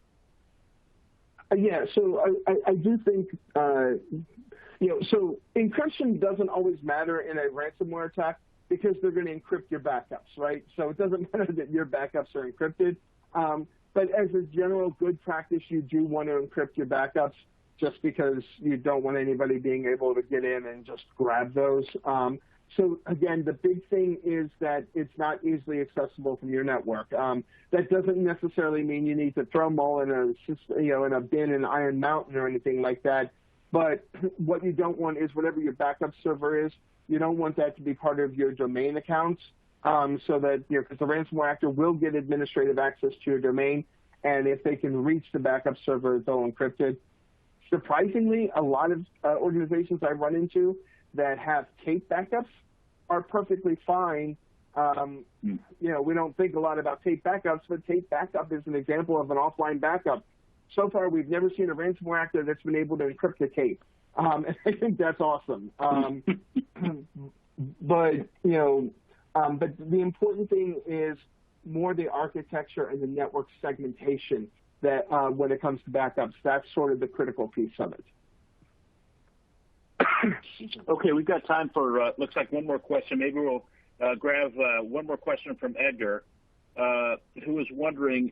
Yeah, so I do think, you know, so encryption doesn't always matter in a ransomware attack because they're going to encrypt your backups, right? So it doesn't matter that your backups are encrypted. But as a general good practice, you do want to encrypt your backups just because you don't want anybody being able to get in and just grab those. So again, the big thing is that it's not easily accessible from your network. That doesn't necessarily mean you need to throw them all in a bin in Iron Mountain or anything like that. But what you don't want is whatever your backup server is, you don't want that to be part of your domain accounts. So that, you know, because the ransomware actor will get administrative access to your domain, and if they can reach the backup server, they'll encrypt it. Surprisingly, a lot of organizations I run into that have tape backups are perfectly fine. You know, we don't think a lot about tape backups, but tape backup is an example of an offline backup. So far, we've never seen a ransomware actor that's been able to encrypt a tape. And I think that's awesome. But, you know, but the important thing is more the architecture and the network segmentation that when it comes to backups, that's sort of the critical piece of it. Okay, we've got time for, looks like one more question. Maybe we'll grab one more question from Edgar, who is wondering,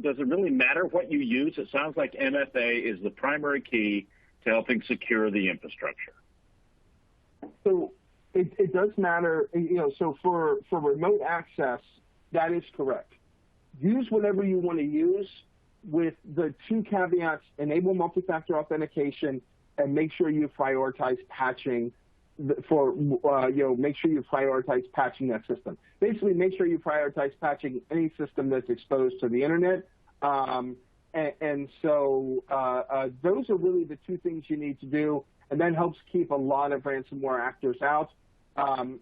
does it really matter what you use? It sounds like MFA is the primary key to helping secure the infrastructure. So it does matter, you know, so for remote access, that is correct. Use whatever you want to use with the 2 caveats: enable multi-factor authentication and make sure you prioritize patching make sure you prioritize patching that system. Basically, make sure you prioritize patching any system that's exposed to the internet. So those are really the two things you need to do, and that helps keep a lot of ransomware actors out. And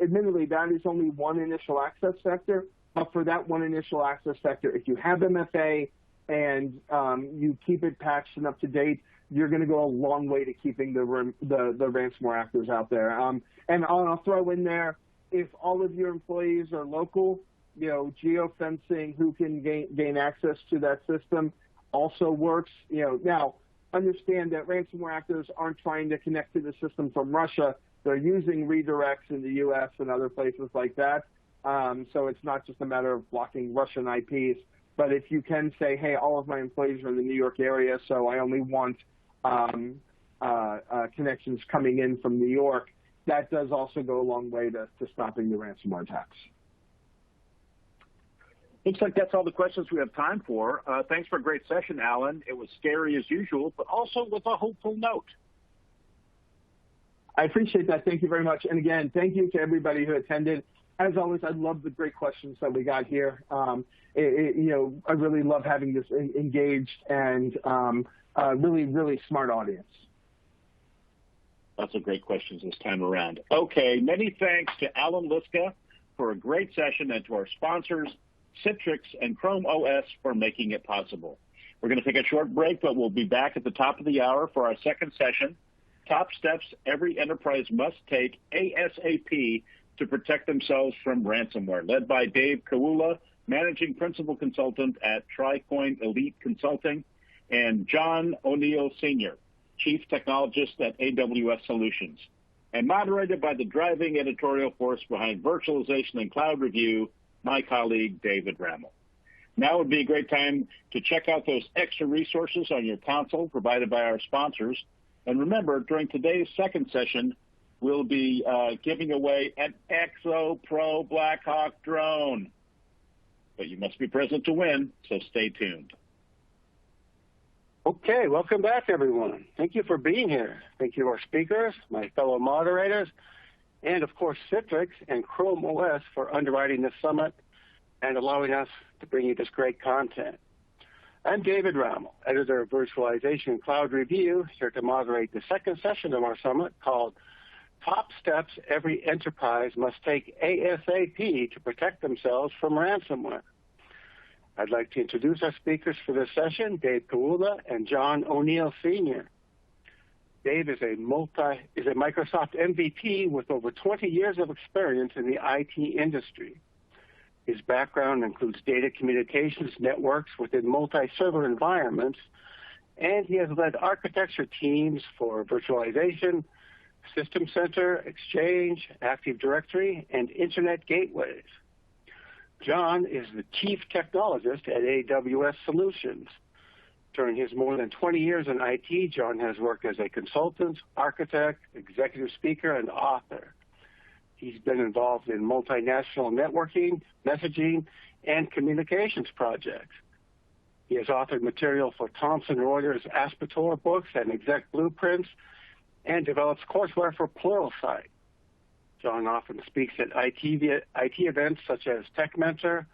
admittedly, that is only one initial access vector. But for that one initial access vector, if you have MFA and you keep it patched and up to date, you're going to go a long way to keeping the ransomware actors out there. And I'll throw in there, if all of your employees are local, geofencing who can gain access to that system also works. Now, understand that ransomware actors aren't trying to connect to the system from Russia. They're using redirects in the U.S. and other places like that. So it's not just a matter of blocking Russian IPs. But if you can say, hey, all of my employees are in the New York area, so I only want connections coming in from New York, that does also go a long way to stopping the ransomware attacks. Looks like that's all the questions we have time for. Thanks for a great session, Alan. It was scary as usual, but also with a hopeful note. I appreciate that. Thank you very much. And again, thank you to everybody who attended. As always, I love the great questions that we got here. I really love having this engaged and really, really smart audience. Lots of great questions this time around. Okay, many thanks to Alan Liska for a great session and to our sponsors, Citrix and Chrome OS, for making it possible. We're going to take a short break, but we'll be back at the top of the hour for our second session, Top Steps Every Enterprise Must Take ASAP to Protect Themselves from Ransomware, led by Dave Kawula, Managing Principal Consultant at Tricoin Elite Consulting, and John O'Neill Sr., Chief Technologist at AWS Solutions, and moderated by the driving editorial force behind virtualization and cloud review, my colleague, David Rammel. Now would be a great time to check out those extra resources on your console provided by our sponsors. And remember, during today's second session, we'll be giving away an Exo Pro Blackhawk drone. But you must be present to win, so stay tuned. Okay, welcome back, everyone. Thank you for being here. Thank you to our speakers, my fellow moderators, and, of course, Citrix and Chrome OS for underwriting this summit and allowing us to bring you this great content. I'm David Rammel, editor of Virtualization and Cloud Review, here to moderate the second session of our summit called Top Steps Every Enterprise Must Take ASAP to Protect Themselves from Ransomware. I'd like to introduce our speakers for this session, Dave Kawula and John O'Neill Sr. Dave is a Microsoft MVP with over 20 years of experience in the IT industry. His background includes data communications networks within multi-server environments, and he has led architecture teams for virtualization, System Center, Exchange, Active Directory, and Internet gateways. John is the Chief Technologist at AWS Solutions. During his more than 20 years in IT, John has worked as a consultant, architect, executive speaker, and author. He's been involved in multinational networking, messaging, and communications projects. He has authored material for Thomson Reuters Aspetor books and exec blueprints, and develops courseware for Pluralsight. John often speaks at IT events such as Tech Mentor,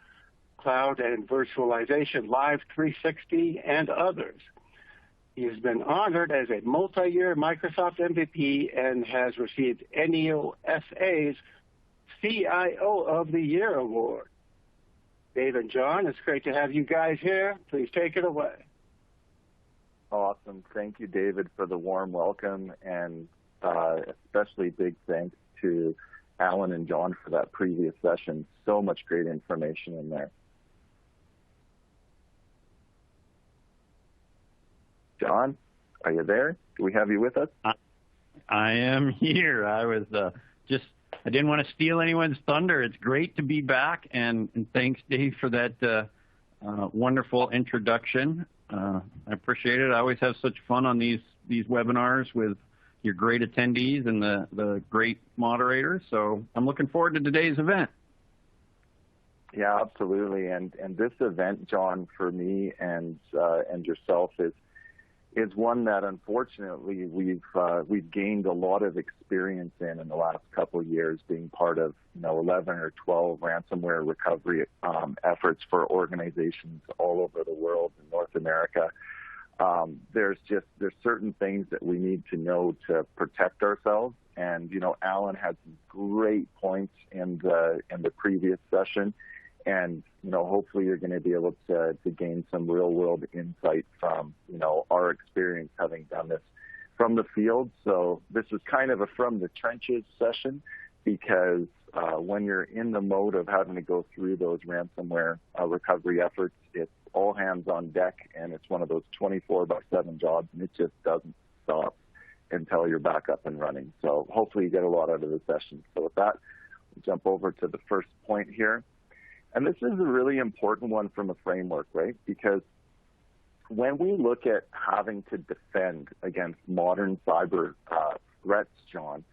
Cloud and Virtualization Live 360, and others. He has been honored as a multi-year Microsoft MVP and has received NEOSA's CIO of the Year award. Dave and John, it's great to have you guys here. Please take it away. Awesome. Thank you, David, for the warm welcome, and especially big thanks to Alan and John for that previous session. So much great information in there. John, are you there? Do we have you with us? I am here. I was I didn't want to steal anyone's thunder. It's great to be back, and thanks, Dave, for that wonderful introduction. I appreciate it. I always have such fun on these webinars with your great attendees and the great moderators. So I'm looking forward to today's event. Yeah, absolutely. And this event, John, for me and yourself is one that unfortunately we've gained a lot of experience in the last couple of years, being part of 11 or 12 ransomware recovery efforts for organizations all over the world in North America. There's certain things that we need to know to protect ourselves, and Alan had some great points in the previous session. And, hopefully you're going to be able to gain some real world insight from, our experience having done this from the field. So this is kind of a from the trenches session, because when you're in the mode of having to go through those ransomware recovery efforts, it's all hands on deck, and it's one of those 24/7 jobs, and it just doesn't stop until you're back up and running. So hopefully you get a lot out of the session. So with that, we'll jump over to the first point here. And this is a really important one from a framework, right? Because when we look at having to defend against modern cyber threats, John,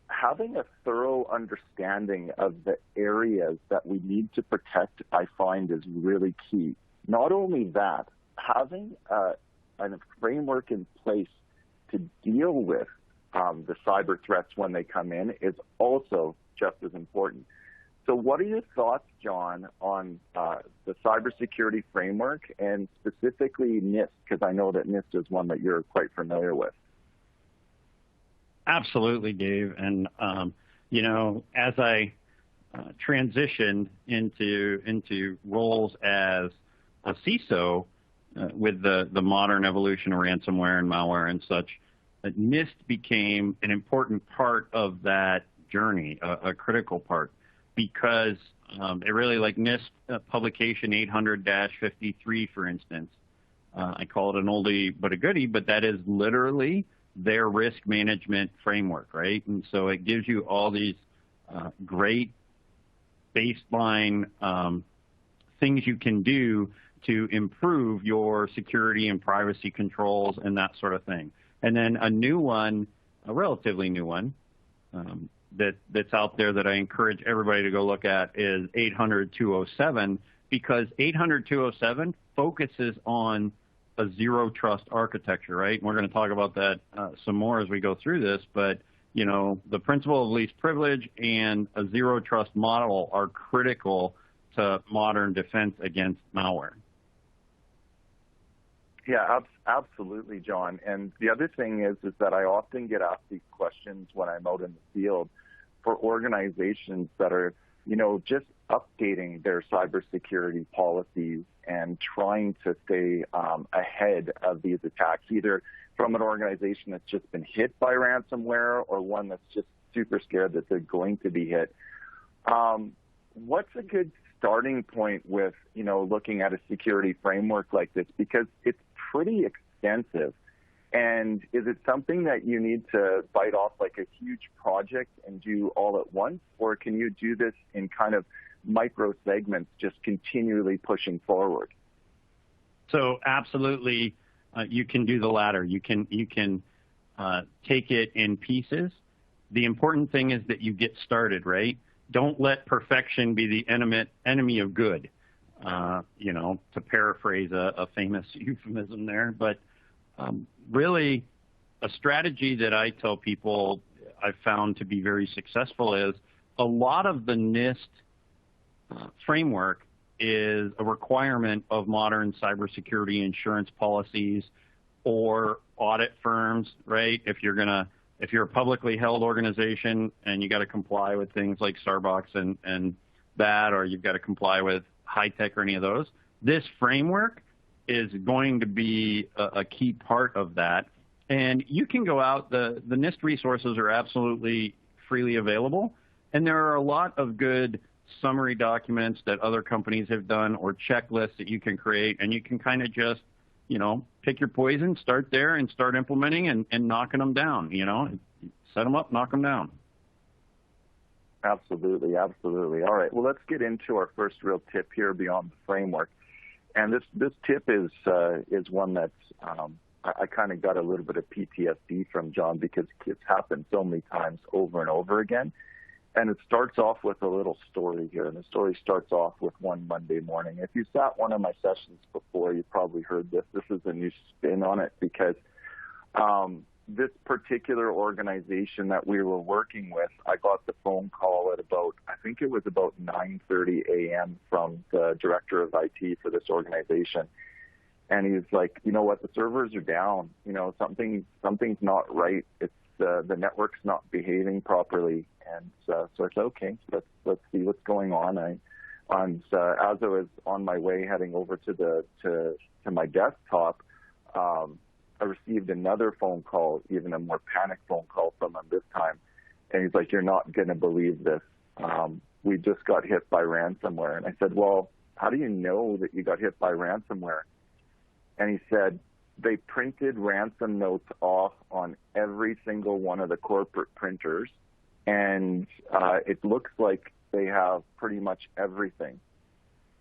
having a thorough understanding of the areas that we need to protect, I find, is really key. Not only that, having a framework in place to deal with the cyber threats when they come in is also just as important. So what are your thoughts, John, on the cybersecurity framework and specifically NIST? Because I know that NIST is one that you're quite familiar with. Absolutely, Dave. And, as I transitioned into roles as a CISO with the modern evolution of ransomware and malware and such, NIST became an important part of that journey, a critical part. Because it really, like NIST publication 800-53, for instance, I call it an oldie but a goodie, but that is literally their risk management framework, right? And so it gives you all these great baseline things you can do to improve your security and privacy controls and that sort of thing. And then a new one, a relatively new one, that's out there that I encourage everybody to go look at is 800-207, because 800-207 focuses on a zero trust architecture, right? And we're going to talk about that some more as we go through this, but the principle of least privilege and a zero trust model are critical to modern defense against malware. Yeah, absolutely, John. And the other thing is that I often get asked these questions when I'm out in the field for organizations that are, just updating their cybersecurity policies and trying to stay ahead of these attacks, either from an organization that's just been hit by ransomware or one that's just super scared that they're going to be hit. What's a good starting point with, looking at a security framework like this? Because it's pretty extensive. And is it something that you need to bite off like a huge project and do all at once? Or can you do this in kind of micro segments, just continually pushing forward? So absolutely, you can do the latter. You can take it in pieces. The important thing is that you get started, right? Don't let perfection be the enemy of good, to paraphrase a famous euphemism there. But really, a strategy that I tell people I've found to be very successful is a lot of the NIST framework is a requirement of modern cybersecurity insurance policies or audit firms, right? If you're a publicly held organization and you got to comply with things like Starbucks and that, or you've got to comply with high tech or any of those, this framework is going to be a key part of that. And you can go out, the NIST resources are absolutely freely available, and there are a lot of good summary documents that other companies have done or checklists that you can create, and you can kind of just, pick your poison, start there and start implementing and knocking them down, set them up, knock them down. Absolutely, absolutely. All right, well, let's get into our first real tip here beyond the framework. And this tip is one that's I kind of got a little bit of PTSD from, John, because it's happened so many times over and over again. And it starts off with a little story here, and the story starts off with one Monday morning. If you sat one of my sessions before, you probably heard this. This is a new spin on it because this particular organization that we were working with, I got the phone call at about, I think it was about 9:30 a.m. from the director of IT for this organization. And he's like, you know what, the servers are down. You know, something's not right. It's the network's not behaving properly. And so I said, okay, let's see what's going on. As I was on my way heading over to my desktop, I received another phone call, even a more panic phone call from him this time. And he's like, you're not going to believe this. We just got hit by ransomware. And I said, well, how do you know that you got hit by ransomware? And he said, they printed ransom notes off on every single one of the corporate printers. And it looks like they have pretty much everything.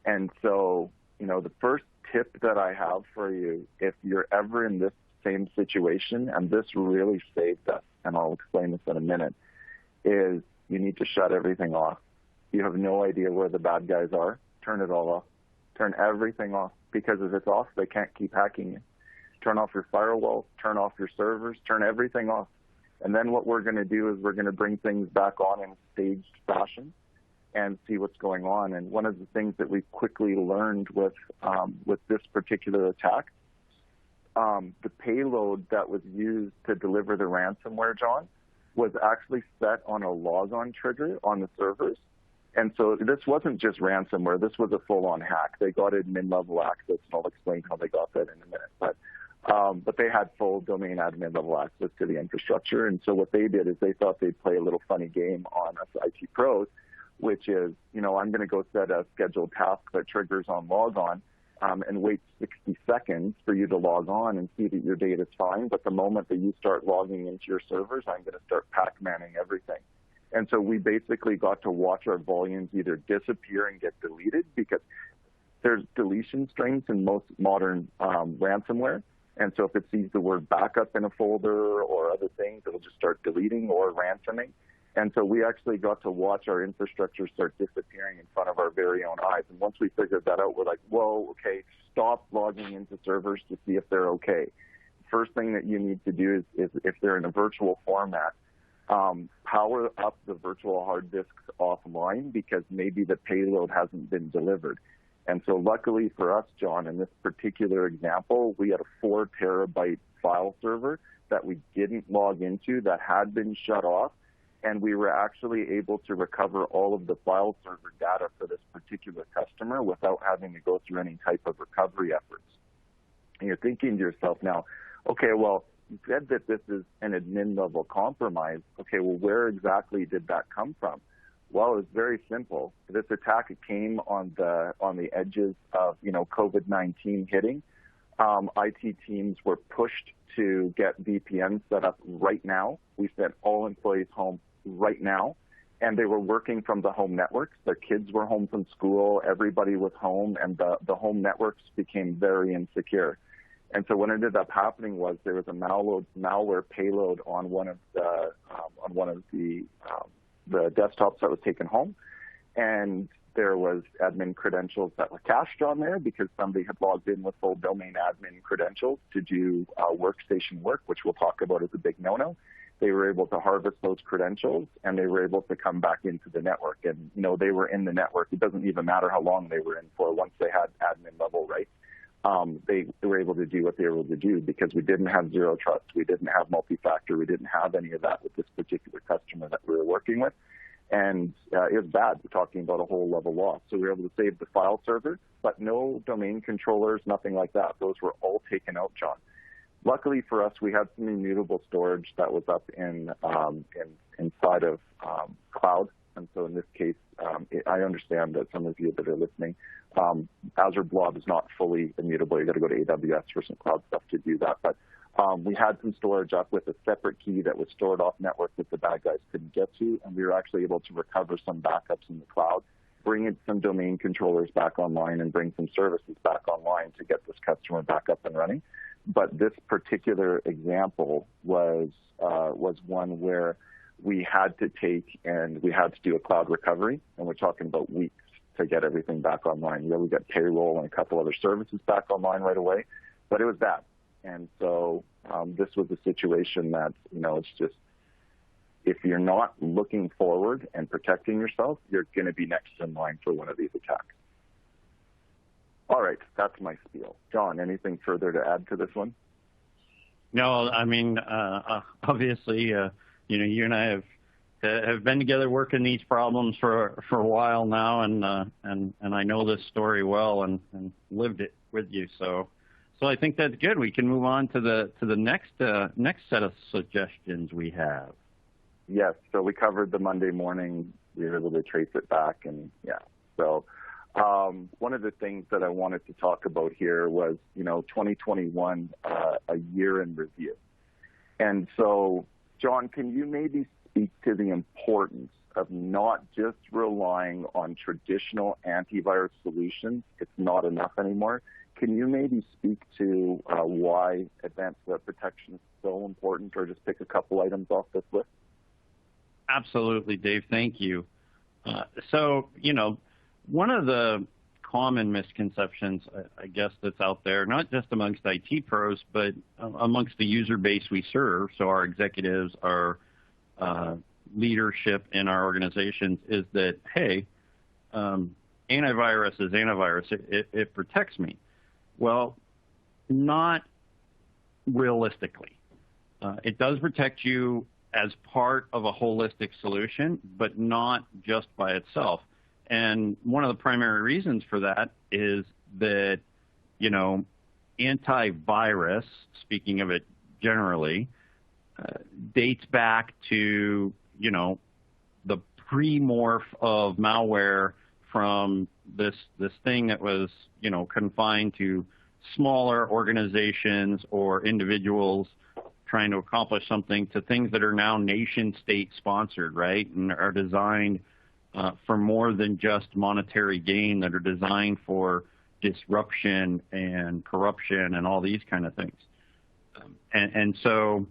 And so, you know, the first tip that I have for you, if you're ever in this same situation, and this really saved us, and I'll explain this in a minute, is you need to shut everything off. You have no idea where the bad guys are. Turn it all off. Turn everything off, because if it's off, they can't keep hacking you. Turn off your firewall, turn off your servers, turn everything off. And then what we're going to do is we're going to bring things back on in a staged fashion and see what's going on. And one of the things that we quickly learned with this particular attack, the payload that was used to deliver the ransomware, John, was actually set on a logon trigger on the servers. And so this wasn't just ransomware. This was a full-on hack. They got admin-level access, and I'll explain how they got that in a minute. But they had full domain admin level access to the infrastructure. And so what they did is they thought they'd play a little funny game on us IT pros, which is, you know, I'm going to go set a scheduled task that triggers on logon and wait 60 seconds for you to log on and see that your data's fine. But the moment that you start logging into your servers, I'm going to start Pac-manning everything. And so we basically got to watch our volumes either disappear and get deleted, because there's deletion strings in most modern ransomware. And so if it sees the word backup in a folder or other things, it'll just start deleting or ransoming. And so we actually got to watch our infrastructure start disappearing in front of our very own eyes. And once we figured that out, we're like, whoa, okay, stop logging into servers to see if they're okay. First thing that you need to do is if they're in a virtual format, power up the virtual hard disks offline, because maybe the payload hasn't been delivered. And so luckily for us, John, in this particular example, we had a 4 terabyte file server that we didn't log into that had been shut off, and we were actually able to recover all of the file server data for this particular customer without having to go through any type of recovery efforts. And you're thinking to yourself now, okay, well, you said that this is an admin level compromise. Okay, well, where exactly did that come from? Well, it was very simple. This attack came on the edges of, you know, COVID-19 hitting. IT teams were pushed to get VPNs set up right now. We sent all employees home right now, and they were working from the home networks. Their kids were home from school. Everybody was home, and the home networks became very insecure. And so what ended up happening was there was a malware payload on one of the desktops that was taken home, and there was admin credentials that were cached on there because somebody had logged in with full domain admin credentials to do workstation work, which we'll talk about as a big no-no. They were able to harvest those credentials, and they were able to come back into the network. And, you know, they were in the network. It doesn't even matter how long they were in for. Once they had admin level rights, they were able to do what they were able to do, because we didn't have zero trust. We didn't have multi-factor. We didn't have any of that with this particular customer that we were working with. And it was bad. We're talking about a whole level loss. So we were able to save the file server, but no domain controllers, nothing like that. Those were all taken out, John. Luckily for us, we had some immutable storage that was up inside of cloud. And so in this case, I understand that some of you that are listening, Azure Blob is not fully immutable. You got to go to AWS for some cloud stuff to do that. But we had some storage up with a separate key that was stored off network that the bad guys couldn't get to, and we were actually able to recover some backups in the cloud, bring in some domain controllers back online, and bring some services back online to get this customer back up and running. But this particular example was one where we had to do a cloud recovery, and we're talking about weeks to get everything back online. We got payroll and a couple other services back online right away, but it was bad. And so this was a situation that, it's just, if you're not looking forward and protecting yourself, you're going to be next in line for one of these attacks. All right, that's my spiel. John, anything further to add to this one? No, I mean, obviously, you and I have been together working these problems for a while now, and I know this story well and lived it with you. So I think that's good. We can move on to the next set of suggestions we have. Yes. So we covered the Monday morning. We were able to trace it back, and yeah. So one of the things that I wanted to talk about here was 2021, a year in review. And so, John, can you maybe speak to the importance of not just relying on traditional antivirus solutions? It's not enough anymore. Can you maybe speak to why advanced web protection is so important, or just pick a couple items off this list? Absolutely, Dave. Thank you. So, one of the common misconceptions, I guess, that's out there, not just amongst IT pros, but amongst the user base we serve, so our executives, our leadership in our organizations, is that, hey, antivirus is antivirus. It protects me. Well, not realistically. It does protect you as part of a holistic solution, but not just by itself. And one of the primary reasons for that is that, antivirus, speaking of it generally, dates back to, the pre-morph of malware from this thing that was, confined to smaller organizations or individuals trying to accomplish something, to things that are now nation-state sponsored, right, and are designed for more than just monetary gain, that are designed for disruption and corruption and all these kind of things. And so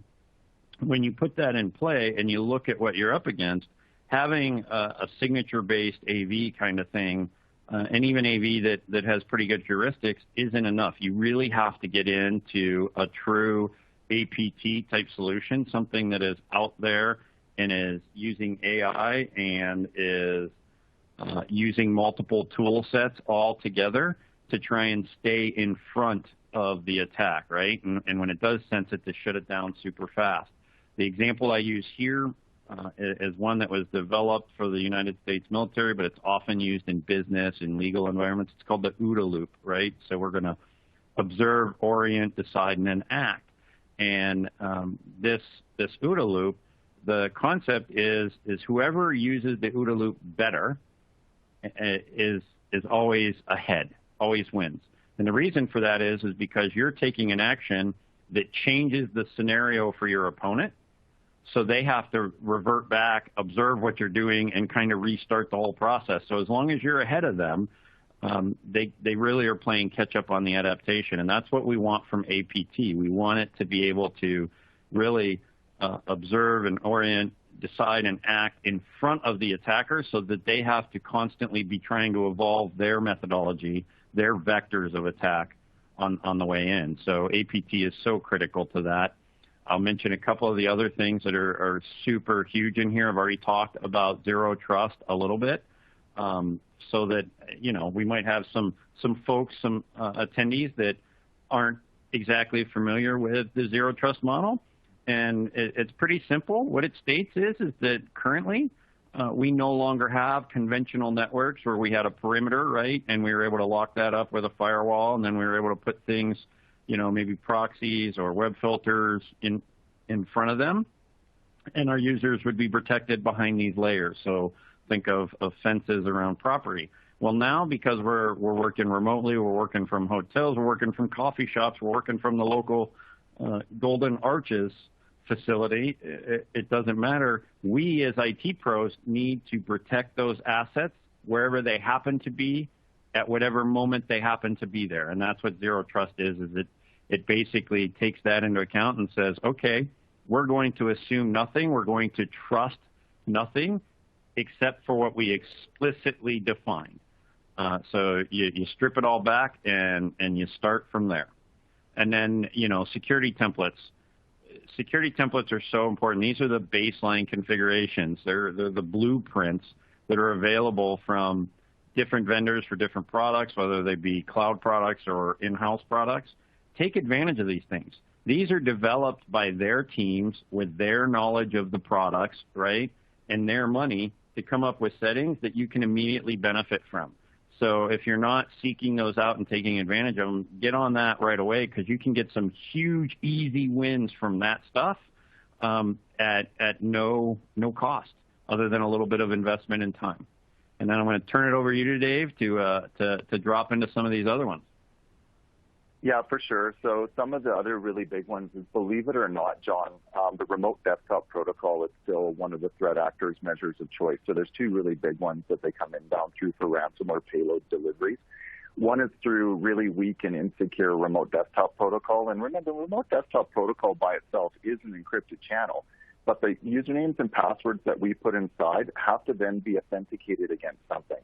when you put that in play and you look at what you're up against, having a signature-based AV kind of thing, and even AV that has pretty good heuristics, isn't enough. You really have to get into a true APT type solution, something that is out there and is using AI and is using multiple tool sets all together to try and stay in front of the attack, right? And when it does sense it, to shut it down super fast. The example I use here is one that was developed for the United States military, but it's often used in business and legal environments. It's called the OODA loop, right? So we're going to observe, orient, decide, and then act. And this OODA loop, the concept is whoever uses the OODA loop better is always ahead, always wins. And the reason for that is because you're taking an action that changes the scenario for your opponent, so they have to revert back, observe what you're doing, and kind of restart the whole process. So as long as you're ahead of them, they really are playing catch up on the adaptation, and that's what we want from APT. We want it to be able to really observe and orient, decide, and act in front of the attacker, so that they have to constantly be trying to evolve their methodology, their vectors of attack on the way in. So APT is so critical to that. I'll mention a couple of the other things that are super huge in here. I've already talked about zero trust a little bit. So that, we might have some folks, some attendees that aren't exactly familiar with the zero trust model. And it's pretty simple. What it states is that currently we no longer have conventional networks where we had a perimeter, right? And we were able to lock that up with a firewall, and then we were able to put things, maybe proxies or web filters in front of them. And our users would be protected behind these layers. So think of fences around property. Well, now, because we're working remotely, we're working from hotels, we're working from coffee shops, we're working from the local Golden Arches facility, it doesn't matter. We as IT pros need to protect those assets wherever they happen to be, at whatever moment they happen to be there. And that's what zero trust is it basically takes that into account and says, okay, we're going to assume nothing. We're going to trust nothing except for what we explicitly define. So you strip it all back and you start from there. And then, security templates. Security templates are so important. These are the baseline configurations. They're the blueprints that are available from different vendors for different products, whether they be cloud products or in-house products. Take advantage of these things. These are developed by their teams with their knowledge of the products, right, and their money to come up with settings that you can immediately benefit from. So if you're not seeking those out and taking advantage of them, get on that right away, because you can get some huge, easy wins from that stuff at no cost other than a little bit of investment in time. And then I'm going to turn it over to you, Dave, to drop into some of these other ones. Yeah, for sure. So some of the other really big ones is, believe it or not, John, the remote desktop protocol is still one of the threat actors' measures of choice. So there's two really big ones that they come inbound through for ransomware payload deliveries. One is through really weak and insecure remote desktop protocol. And remember, remote desktop protocol by itself is an encrypted channel, but the usernames and passwords that we put inside have to then be authenticated against something.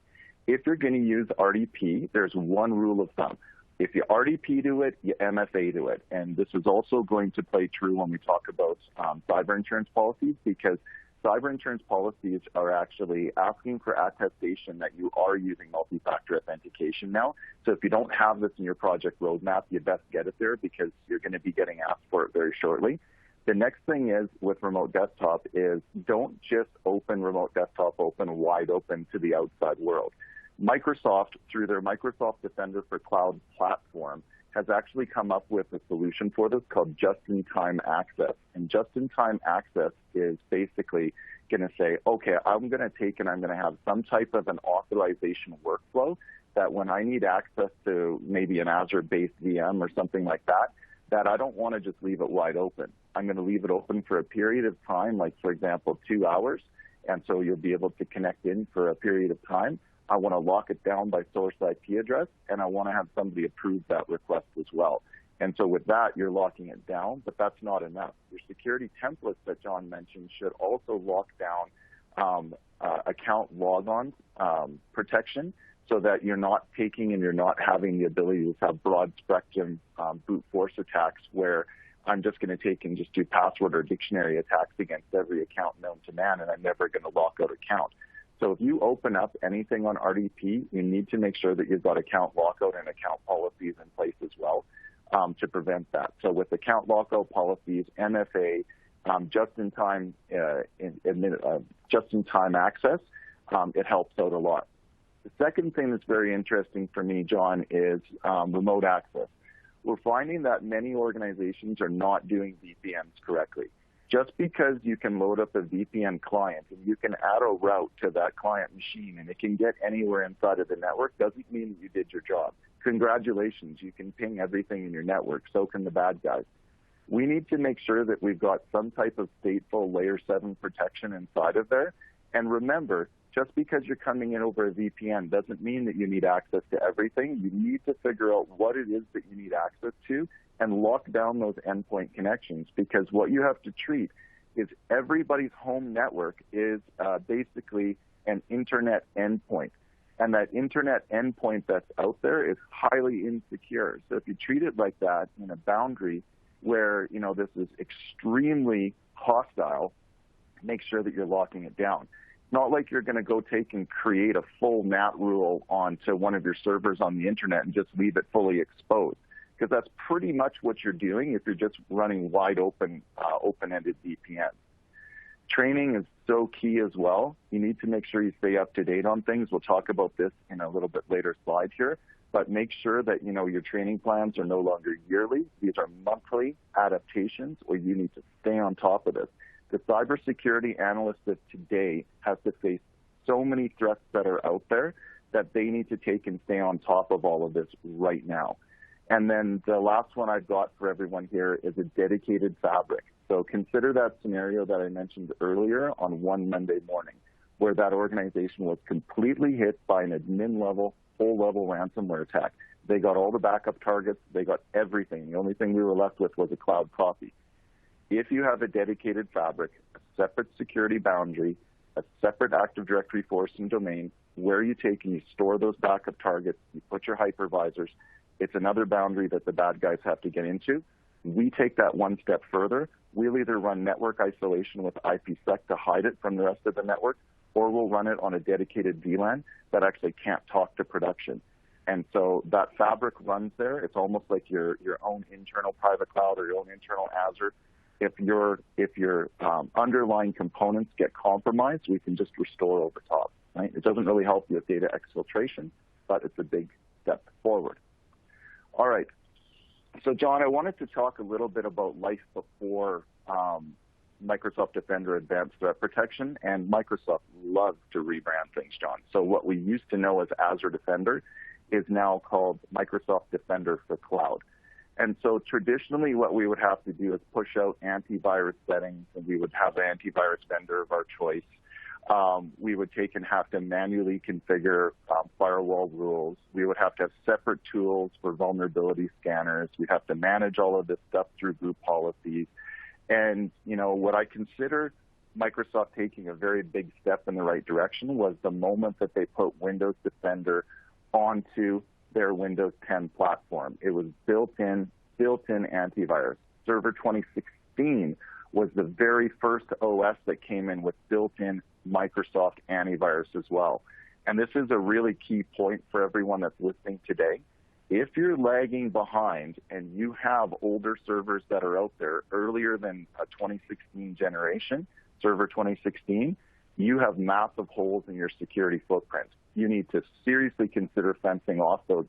If you're going to use RDP, there's one rule of thumb. If you RDP to it, you MFA to it. And this is also going to play true when we talk about cyber insurance policies, because cyber insurance policies are actually asking for attestation that you are using multi-factor authentication now. So if you don't have this in your project roadmap, you best get it there, because you're going to be getting asked for it very shortly. The next thing is with remote desktop is, don't just open remote desktop wide open to the outside world. Microsoft, through their Microsoft Defender for Cloud platform, has actually come up with a solution for this called just-in-time access. And just-in-time access is basically going to say, okay, I'm going to take and I'm going to have some type of an authorization workflow that when I need access to maybe an Azure-based VM or something like that, that I don't want to just leave it wide open. I'm going to leave it open for a period of time, like, for example, 2 hours. And so you'll be able to connect in for a period of time. I want to lock it down by source IP address, and I want to have somebody approve that request as well. And so with that, you're locking it down, but that's not enough. Your security templates that John mentioned should also lock down account logon protection, so that you're not taking and you're not having the ability to have broad spectrum brute force attacks where I'm just going to take and just do password or dictionary attacks against every account known to man, and I'm never going to lock out account. So if you open up anything on RDP, you need to make sure that you've got account lockout and account policies in place as well to prevent that. So with account lockout policies, MFA, just-in-time access, it helps out a lot. The second thing that's very interesting for me, John, is remote access. We're finding that many organizations are not doing VPNs correctly. Just because you can load up a VPN client and you can add a route to that client machine and it can get anywhere inside of the network doesn't mean that you did your job. Congratulations, you can ping everything in your network, so can the bad guys. We need to make sure that we've got some type of stateful layer 7 protection inside of there. And remember, just because you're coming in over a VPN doesn't mean that you need access to everything. You need to figure out what it is that you need access to and lock down those endpoint connections, because what you have to treat is everybody's home network is basically an internet endpoint. And that internet endpoint that's out there is highly insecure. So if you treat it like that in a boundary where, this is extremely hostile, make sure that you're locking it down. Not like you're going to go take and create a full NAT rule onto one of your servers on the internet and just leave it fully exposed, because that's pretty much what you're doing if you're just running wide open, open-ended VPNs. Training is so key as well. You need to make sure you stay up to date on things. We'll talk about this in a little bit later slide here, but make sure that, your training plans are no longer yearly. These are monthly adaptations, or you need to stay on top of this. The cybersecurity analyst of today has to face so many threats that are out there that they need to take and stay on top of all of this right now. And then the last one I've got for everyone here is a dedicated fabric. So consider that scenario that I mentioned earlier on one Monday morning, where that organization was completely hit by an admin level, full level ransomware attack. They got all the backup targets, they got everything. The only thing we were left with was a cloud copy. if you have a dedicated fabric, a separate security boundary, a separate Active Directory forcing domain, where you take and you store those backup targets, you put your hypervisors, it's another boundary that the bad guys have to get into. We take that one step further. We'll either run network isolation with IPsec to hide it from the rest of the network, or we'll run it on a dedicated VLAN that actually can't talk to production. And so that fabric runs there. It's almost like your own internal private cloud or your own internal Azure. If your underlying components get compromised, we can just restore over top. Right? It doesn't really help you with data exfiltration, but it's a big step forward. All right. So, John, I wanted to talk a little bit about life before Microsoft Defender Advanced Threat Protection, and Microsoft loves to rebrand things, John. So what we used to know as Azure Defender is now called Microsoft Defender for Cloud. And so traditionally what we would have to do is push out antivirus settings, and we would have an antivirus vendor of our choice. We would take and have to manually configure firewall rules. We would have to have separate tools for vulnerability scanners. We'd have to manage all of this stuff through group policies. And, you know, what I consider Microsoft taking a very big step in the right direction was the moment that they put Windows Defender onto their Windows 10 platform. It was built-in antivirus. Server 2016 was the very first OS that came in with built-in Microsoft antivirus as well. And this is a really key point for everyone that's listening today. If you're lagging behind and you have older servers that are out there earlier than a 2016 generation, Server 2016, you have massive holes in your security footprint. You need to seriously consider fencing off those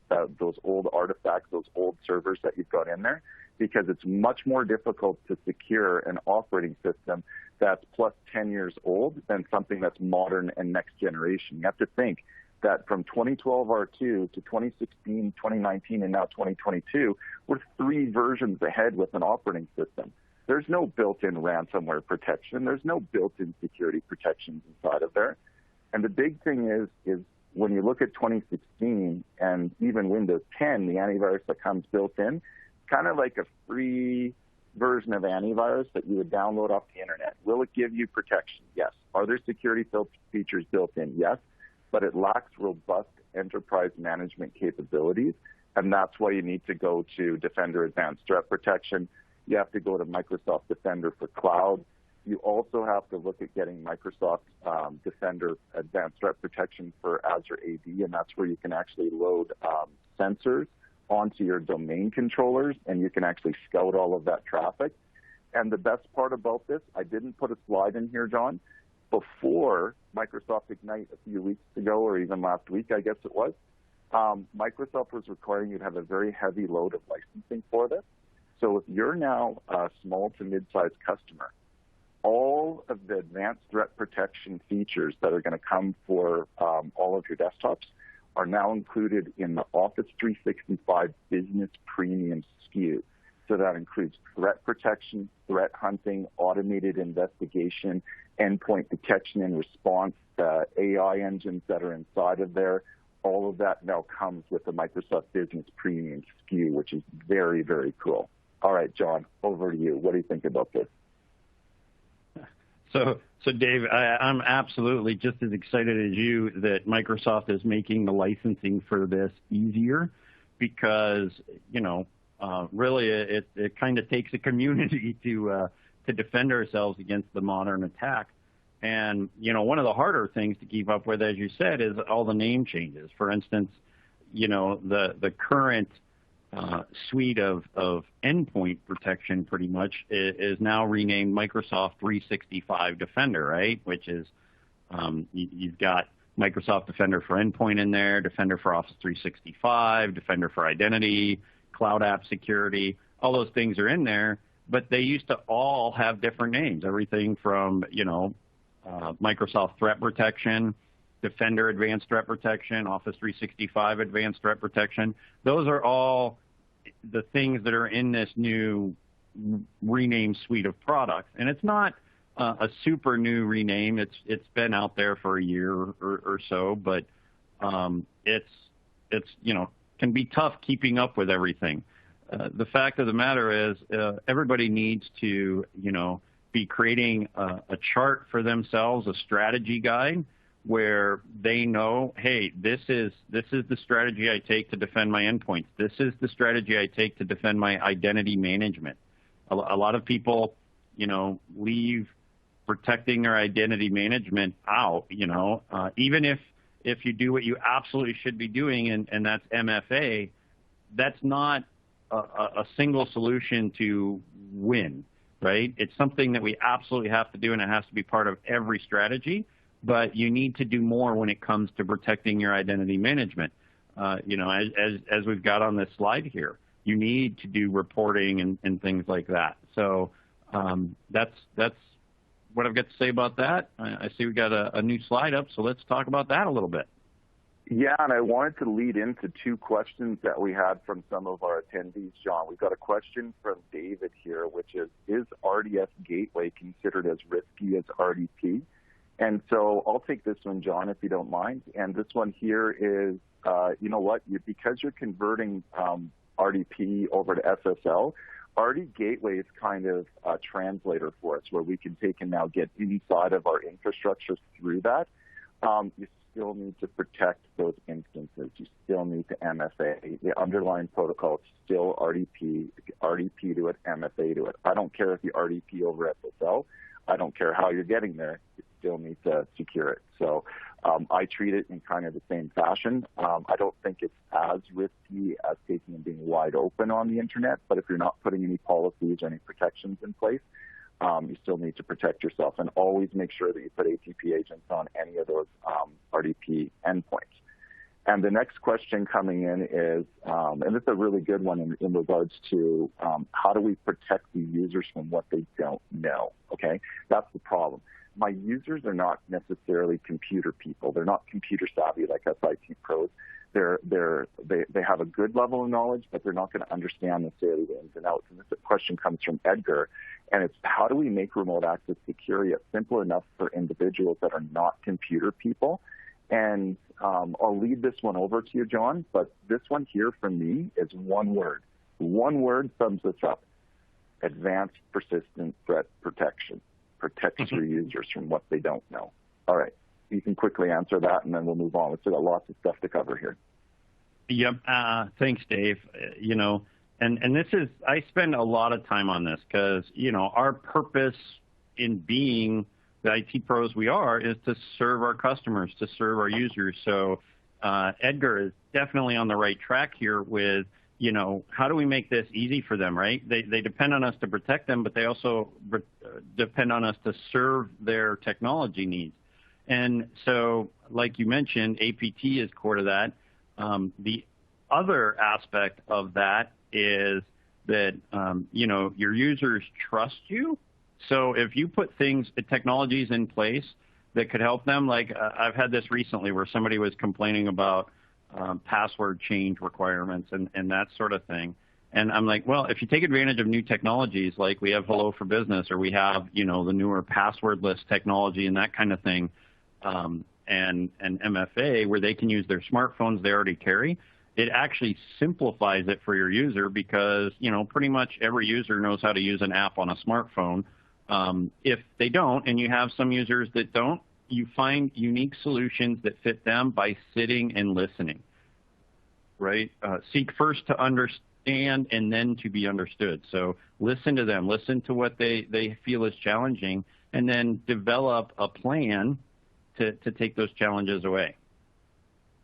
old artifacts, those old servers that you've got in there, because it's much more difficult to secure an operating system that's plus 10 years old than something that's modern and next generation. You have to think that from 2012 R2 to 2016, 2019, and now 2022, we're 3 versions ahead with an operating system. There's no built-in ransomware protection. There's no built-in security protections inside of there. And the big thing is when you look at 2016 and even Windows 10, the antivirus that comes built in, kind of like a free version of antivirus that you would download off the internet. Will it give you protection? Yes. Are there security features built in? Yes. But it lacks robust enterprise management capabilities, and that's why you need to go to Defender Advanced Threat Protection. You have to go to Microsoft Defender for Cloud. You also have to look at getting Microsoft Defender Advanced Threat Protection for Azure AD, and that's where you can actually load sensors onto your domain controllers, and you can actually scout all of that traffic. And the best part about this, I didn't put a slide in here, John. Before Microsoft Ignite a few weeks ago, or even last week, I guess it was, Microsoft was requiring you to have a very heavy load of licensing for this. So if you're now a small to mid-sized customer, all of the advanced threat protection features that are going to come for all of your desktops are now included in the Office 365 Business Premium SKU. So that includes threat protection, threat hunting, automated investigation, endpoint detection and response, AI engines that are inside of there. All of that now comes with the Microsoft Business Premium SKU, which is very, very cool. All right, John, over to you. What do you think about this? So Dave, I'm absolutely just as excited as you that Microsoft is making the licensing for this easier, because, you know, really it kind of takes a community to defend ourselves against the modern attack. And, you know, one of the harder things to keep up with, as you said, is all the name changes. For instance, you know, the current suite of endpoint protection pretty much is now renamed Microsoft 365 Defender, right? Which is, you've got Microsoft Defender for Endpoint in there, Defender for Office 365, Defender for Identity, Cloud App Security, all those things are in there, but they used to all have different names. Everything from, you know, Microsoft Threat Protection, Defender Advanced Threat Protection, Office 365 Advanced Threat Protection. Those are all the things that are in this new renamed suite of products. And it's not a super new rename. It's been out there for a year or so, but it's you know, can be tough keeping up with everything. the fact of the matter is everybody needs to, be creating a chart for themselves, a strategy guide where they know, hey, this is the strategy I take to defend my endpoints. This is the strategy I take to defend my identity management. A lot of people, leave protecting their identity management out, even if you do what you absolutely should be doing, and that's MFA, that's not a single solution to win, right? It's something that we absolutely have to do, and it has to be part of every strategy, but you need to do more when it comes to protecting your identity management. As we've got on this slide here, you need to do reporting and things like that. So that's what I've got to say about that. I see we got a new slide up, so let's talk about that a little bit. Yeah, and I wanted to lead into two questions that we had from some of our attendees, John. We've got a question from David here, which is RDS Gateway considered as risky as RDP? And so I'll take this one, John, if you don't mind. And this one here is, because you're converting RDP over to SSL, RD Gateway is kind of a translator for us, where we can take and now get inside of our infrastructure through that. You still need to protect those instances. You still need to MFA. The underlying protocol is still RDP to it, MFA to it. I don't care if you RDP over SSL. I don't care how you're getting there. You still need to secure it. So I treat it in kind of the same fashion. I don't think it's as risky as taking and being wide open on the internet, but if you're not putting any policies or any protections in place, you still need to protect yourself, and always make sure that you put ATP agents on any of those RDP endpoints. And the next question coming in is, and this is a really good one in regards to how do we protect the users from what they don't know, okay? That's the problem. My users are not necessarily computer people. They're not computer savvy like us IT pros. They have a good level of knowledge, but they're not going to understand necessarily the ins and outs. And this question comes from Edgar, and it's how do we make remote access security simple enough for individuals that are not computer people? And I'll lead this one over to you, John, but this one here from me is one word. One word sums this up: advanced persistent threat protection. Protects your users from what they don't know. All right. You can quickly answer that, and then we'll move on. We've still got lots of stuff to cover here. Yep. Thanks, Dave. And this is, I spend a lot of time on this because, our purpose in being the IT pros we are is to serve our customers, to serve our users. So Edgar is definitely on the right track here with, how do we make this easy for them, right? They depend on us to protect them, but they also depend on us to serve their technology needs. And so, like you mentioned, APT is core to that. The other aspect of that is that, your users trust you. So if you put technologies in place that could help them, like I've had this recently where somebody was complaining about password change requirements and that sort of thing. And I'm like, well, if you take advantage of new technologies, like we have Hello for Business, or we have, the newer passwordless technology and that kind of thing, and MFA, where they can use their smartphones they already carry, it actually simplifies it for your user because, pretty much every user knows how to use an app on a smartphone. If they don't, and you have some users that don't, you find unique solutions that fit them by sitting and listening, right? Seek first to understand and then to be understood. So listen to them, listen to what they feel is challenging, and then develop a plan to take those challenges away.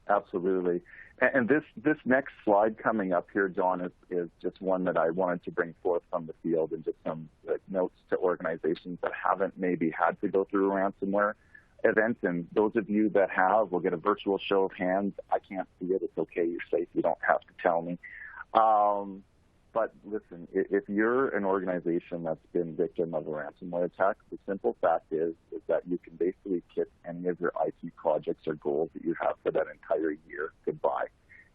Absolutely. And this next slide coming up here, John, is just one that I wanted to bring forth from the field, and just some notes to organizations that haven't maybe had to go through a ransomware event. And those of you that have, will get a virtual show of hands. I can't see it. It's okay. You're safe. You don't have to tell me. But listen, if you're an organization that's been victim of a ransomware attack, the simple fact is that you can basically kick any of your IT projects or goals that you have for that entire year goodbye,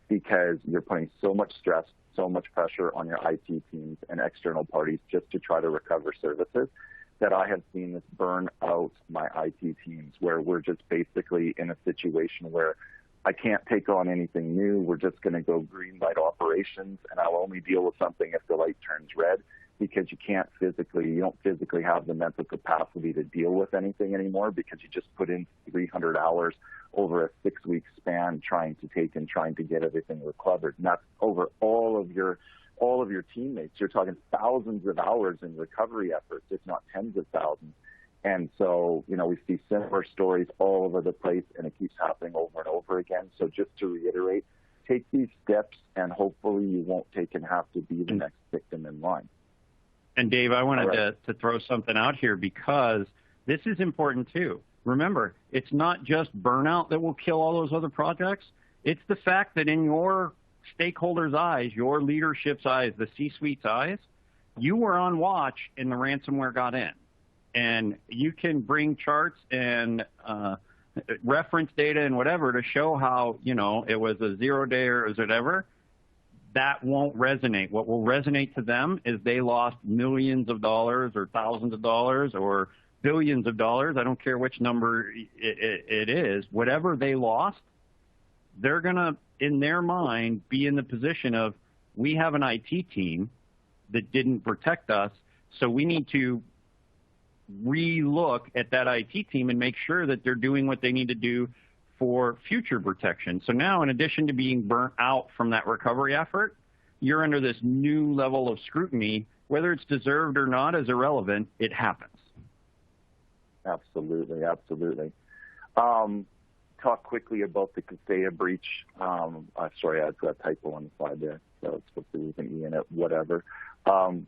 because you're putting so much stress, so much pressure on your IT teams and external parties just to try to recover services, that I have seen this burn out my IT teams, where we're just basically in a situation where I can't take on anything new. We're just going to go green light operations, and I'll only deal with something if the light turns red, because you don't physically have the mental capacity to deal with anything anymore, because you just put in 300 hours over a 6-week span trying to get everything recovered. And that's over all of your teammates. You're talking thousands of hours in recovery efforts, if not tens of thousands. And so, we see similar stories all over the place, and it keeps happening over and over again. So just to reiterate, take these steps, and hopefully you won't take and have to be the next victim in line. And Dave, I wanted to throw something out here, because this is important too. Remember, it's not just burnout that will kill all those other projects. It's the fact that in your stakeholders' eyes, your leadership's eyes, the C-suite's eyes, you were on watch and the ransomware got in. And you can bring charts and reference data and whatever to show how, it was a 0-day or whatever. That won't resonate. What will resonate to them is they lost millions of dollars or thousands of dollars or billions of dollars. I don't care which number it is. Whatever they lost, they're going to, in their mind, be in the position of, we have an IT team that didn't protect us, so we need to re-look at that IT team and make sure that they're doing what they need to do for future protection. So now, in addition to being burnt out from that recovery effort, you're under this new level of scrutiny. Whether it's deserved or not is irrelevant. It happens. Absolutely. Talk quickly about the Kaseya breach. Sorry, I put a typo on the slide there. So it's supposed to be with an E in it, whatever.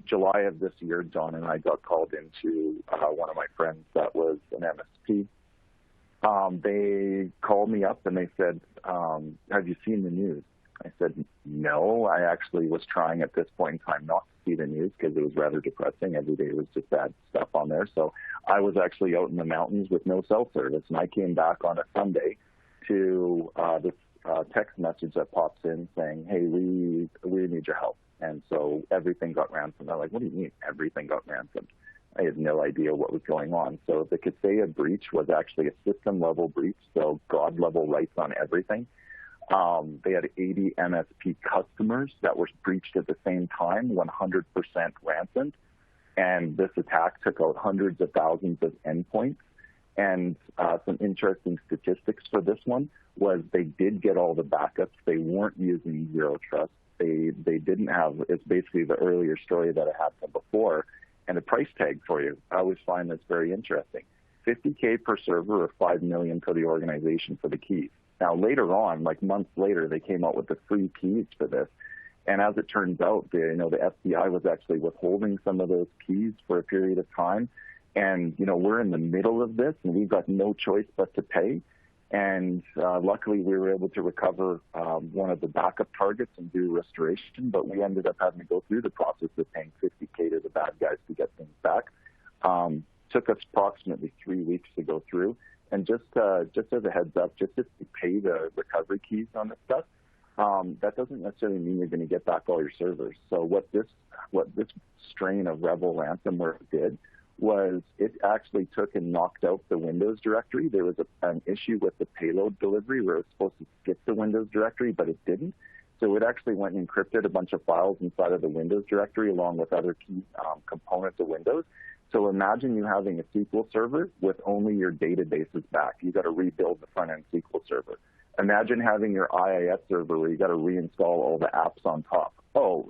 July of this year, John and I got called into one of my friends that was an MSP. They called me up and they said, have you seen the news? I said, no. I actually was trying at this point in time not to see the news because it was rather depressing. Every day was just bad stuff on there. So I was actually out in the mountains with no cell service. And I came back on a Sunday to this text message that pops in saying, hey, we need your help. And so everything got ransomed. I'm like, what do you mean everything got ransomed? I had no idea what was going on. So the Kaseya breach was actually a system-level breach, so God-level rights on everything. They had 80 MSP customers that were breached at the same time, 100% ransomed. And this attack took out hundreds of thousands of endpoints. And some interesting statistics for this one was they did get all the backups. They weren't using Zero Trust. They didn't have, it's basically the earlier story that I had from before, and a price tag for you. I always find this very interesting. $50K per server or $5 million for the organization for the keys. Now later on, like months later, they came out with the free keys for this. And as it turns out, the FBI was actually withholding some of those keys for a period of time. And, we're in the middle of this and we've got no choice but to pay. And luckily, we were able to recover one of the backup targets and do restoration, but we ended up having to go through the process of paying $50K to the bad guys to get things back. Took us approximately 3 weeks to go through. And just as a heads up, just if you pay the recovery keys on this stuff, that doesn't necessarily mean you're going to get back all your servers. So what this strain of Rebel ransomware did was it actually took and knocked out the Windows directory. There was an issue with the payload delivery where it was supposed to skip the Windows directory, but it didn't. So it actually went and encrypted a bunch of files inside of the Windows directory along with other key components of Windows. So imagine you having a SQL server with only your databases back. You got to rebuild the front-end SQL server. Imagine having your IIS server where you got to reinstall all the apps on top. Oh,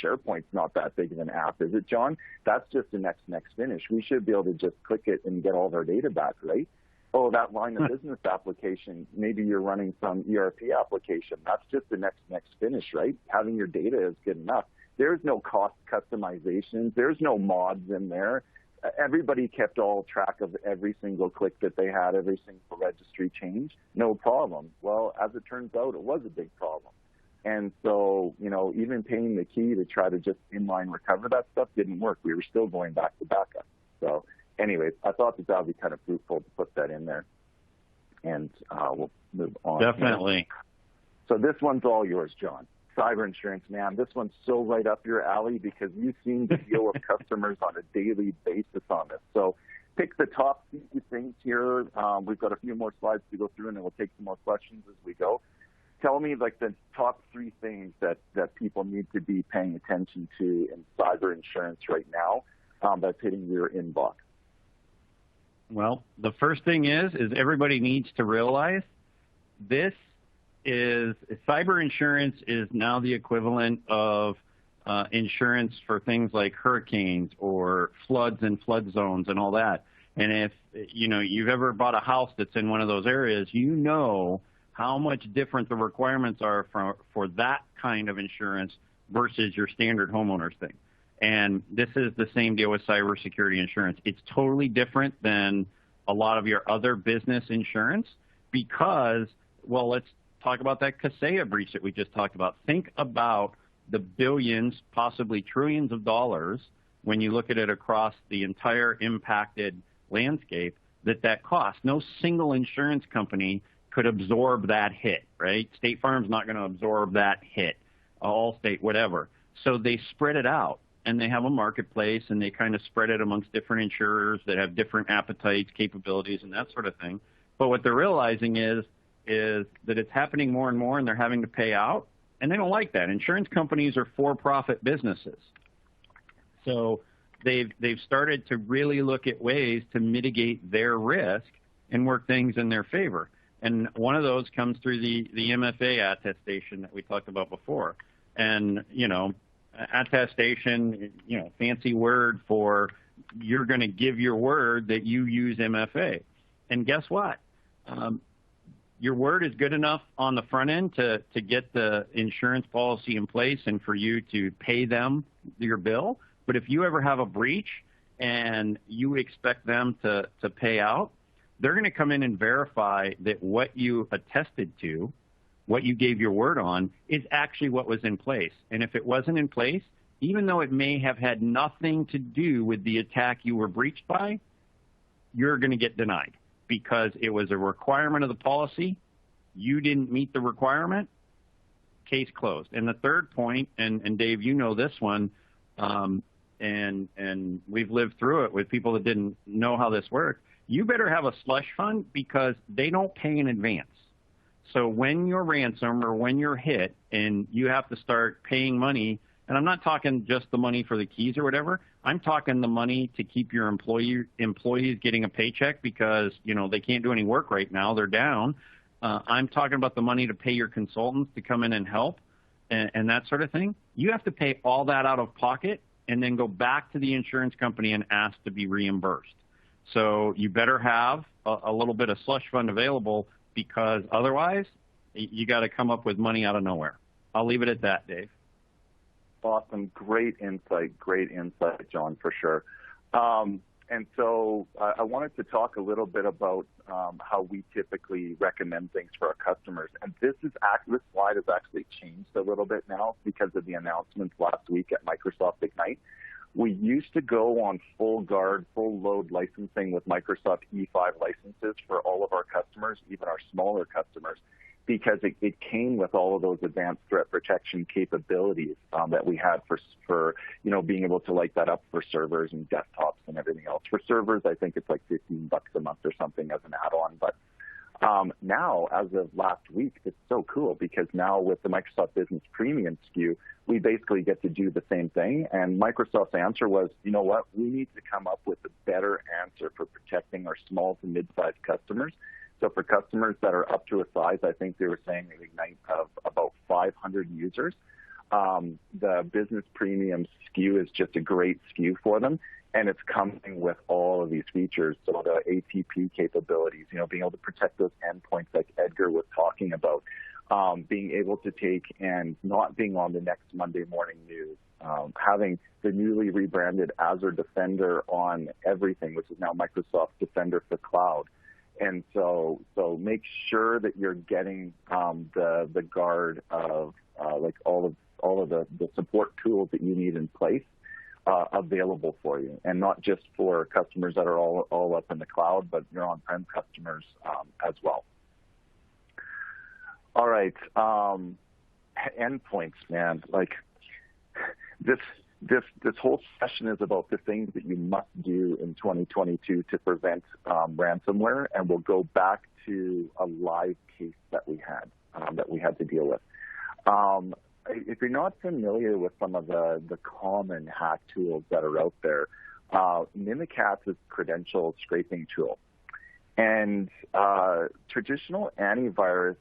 SharePoint's not that big of an app, is it, John? That's just the next finish. We should be able to just click it and get all of our data back, right? Oh, that line of business application, maybe you're running some ERP application. That's just the next finish, right? Having your data is good enough. There's no cost customizations. There's no mods in there. Everybody kept all track of every single click that they had, every single registry change. No problem. Well, as it turns out, it was a big problem. And so, even paying the key to try to just inline recover that stuff didn't work. We were still going back to backup. So anyways, I thought that would be kind of fruitful to put that in there. And we'll move on. Definitely. So this one's all yours, John. Cyber insurance, man. This one's so right up your alley because you seem to deal with customers on a daily basis on this. So pick the top few things here. We've got a few more slides to go through, and then we'll take some more questions as we go. Tell me like the top 3 things that people need to be paying attention to in cyber insurance right now that's hitting your inbox. Well, the first thing is everybody needs to realize this is cyber insurance is now the equivalent of insurance for things like hurricanes or floods and flood zones and all that. And if you've ever bought a house that's in one of those areas, you know how much different the requirements are for that kind of insurance versus your standard homeowners thing. And this is the same deal with cybersecurity insurance. It's totally different than a lot of your other business insurance because, well, let's talk about that Kaseya breach that we just talked about. Think about the billions, possibly trillions of dollars when you look at it across the entire impacted landscape that costs. No single insurance company could absorb that hit, right? State Farm's not going to absorb that hit, Allstate, whatever. So they spread it out, and they have a marketplace, and they kind of spread it amongst different insurers that have different appetites, capabilities, and that sort of thing. But what they're realizing is that it's happening more and more, and they're having to pay out, and they don't like that. Insurance companies are for-profit businesses. So they've started to really look at ways to mitigate their risk and work things in their favor. And one of those comes through the MFA attestation that we talked about before. And, attestation, fancy word for you're going to give your word that you use MFA. And guess what? Your word is good enough on the front end to get the insurance policy in place and for you to pay them your bill. But if you ever have a breach and you expect them to pay out, they're going to come in and verify that what you attested to, what you gave your word on, is actually what was in place. And if it wasn't in place, even though it may have had nothing to do with the attack you were breached by, you're going to get denied because it was a requirement of the policy. You didn't meet the requirement, case closed. And the third point, and Dave, you know this one, and we've lived through it with people that didn't know how this worked. You better have a slush fund because they don't pay in advance. So when you're ransomed or when you're hit and you have to start paying money, and I'm not talking just the money for the keys or whatever, I'm talking the money to keep your employees getting a paycheck because, they can't do any work right now. They're down. I'm talking about the money to pay your consultants to come in and help and that sort of thing. You have to pay all that out of pocket and then go back to the insurance company and ask to be reimbursed. So you better have a little bit of slush fund available because otherwise you got to come up with money out of nowhere. I'll leave it at that, Dave. Awesome. Great insight, John, for sure. And so I wanted to talk a little bit about how we typically recommend things for our customers. And this slide has actually changed a little bit now because of the announcements last week at Microsoft Ignite. We used to go on full guard, full load licensing with Microsoft E5 licenses for all of our customers, even our smaller customers, because it came with all of those advanced threat protection capabilities that we had for being able to light that up for servers and desktops and everything else. For servers, I think it's like $15 a month or something as an add-on. But now, as of last week, it's so cool because now with the Microsoft Business Premium SKU, we basically get to do the same thing. And Microsoft's answer was, you know what, we need to come up with a better answer for protecting our small to mid-sized customers. So for customers that are up to a size, I think they were saying at Ignite of about 500 users, the Business Premium SKU is just a great SKU for them. And it's coming with all of these features. So the ATP capabilities, being able to protect those endpoints like Edgar was talking about, being able to take and not being on the next Monday morning news, having the newly rebranded Azure Defender on everything, which is now Microsoft Defender for Cloud. And so make sure that you're getting the guard of like all of the support tools that you need in place available for you, and not just for customers that are all up in the cloud, but your on-prem customers as well. All right, endpoints, man. Like this This whole session is about the things that you must do in 2022 to prevent ransomware, and we'll go back to a live case that we had to deal with. If you're not familiar with some of the common hack tools that are out there, Mimikatz is a credential scraping tool, and traditional antivirus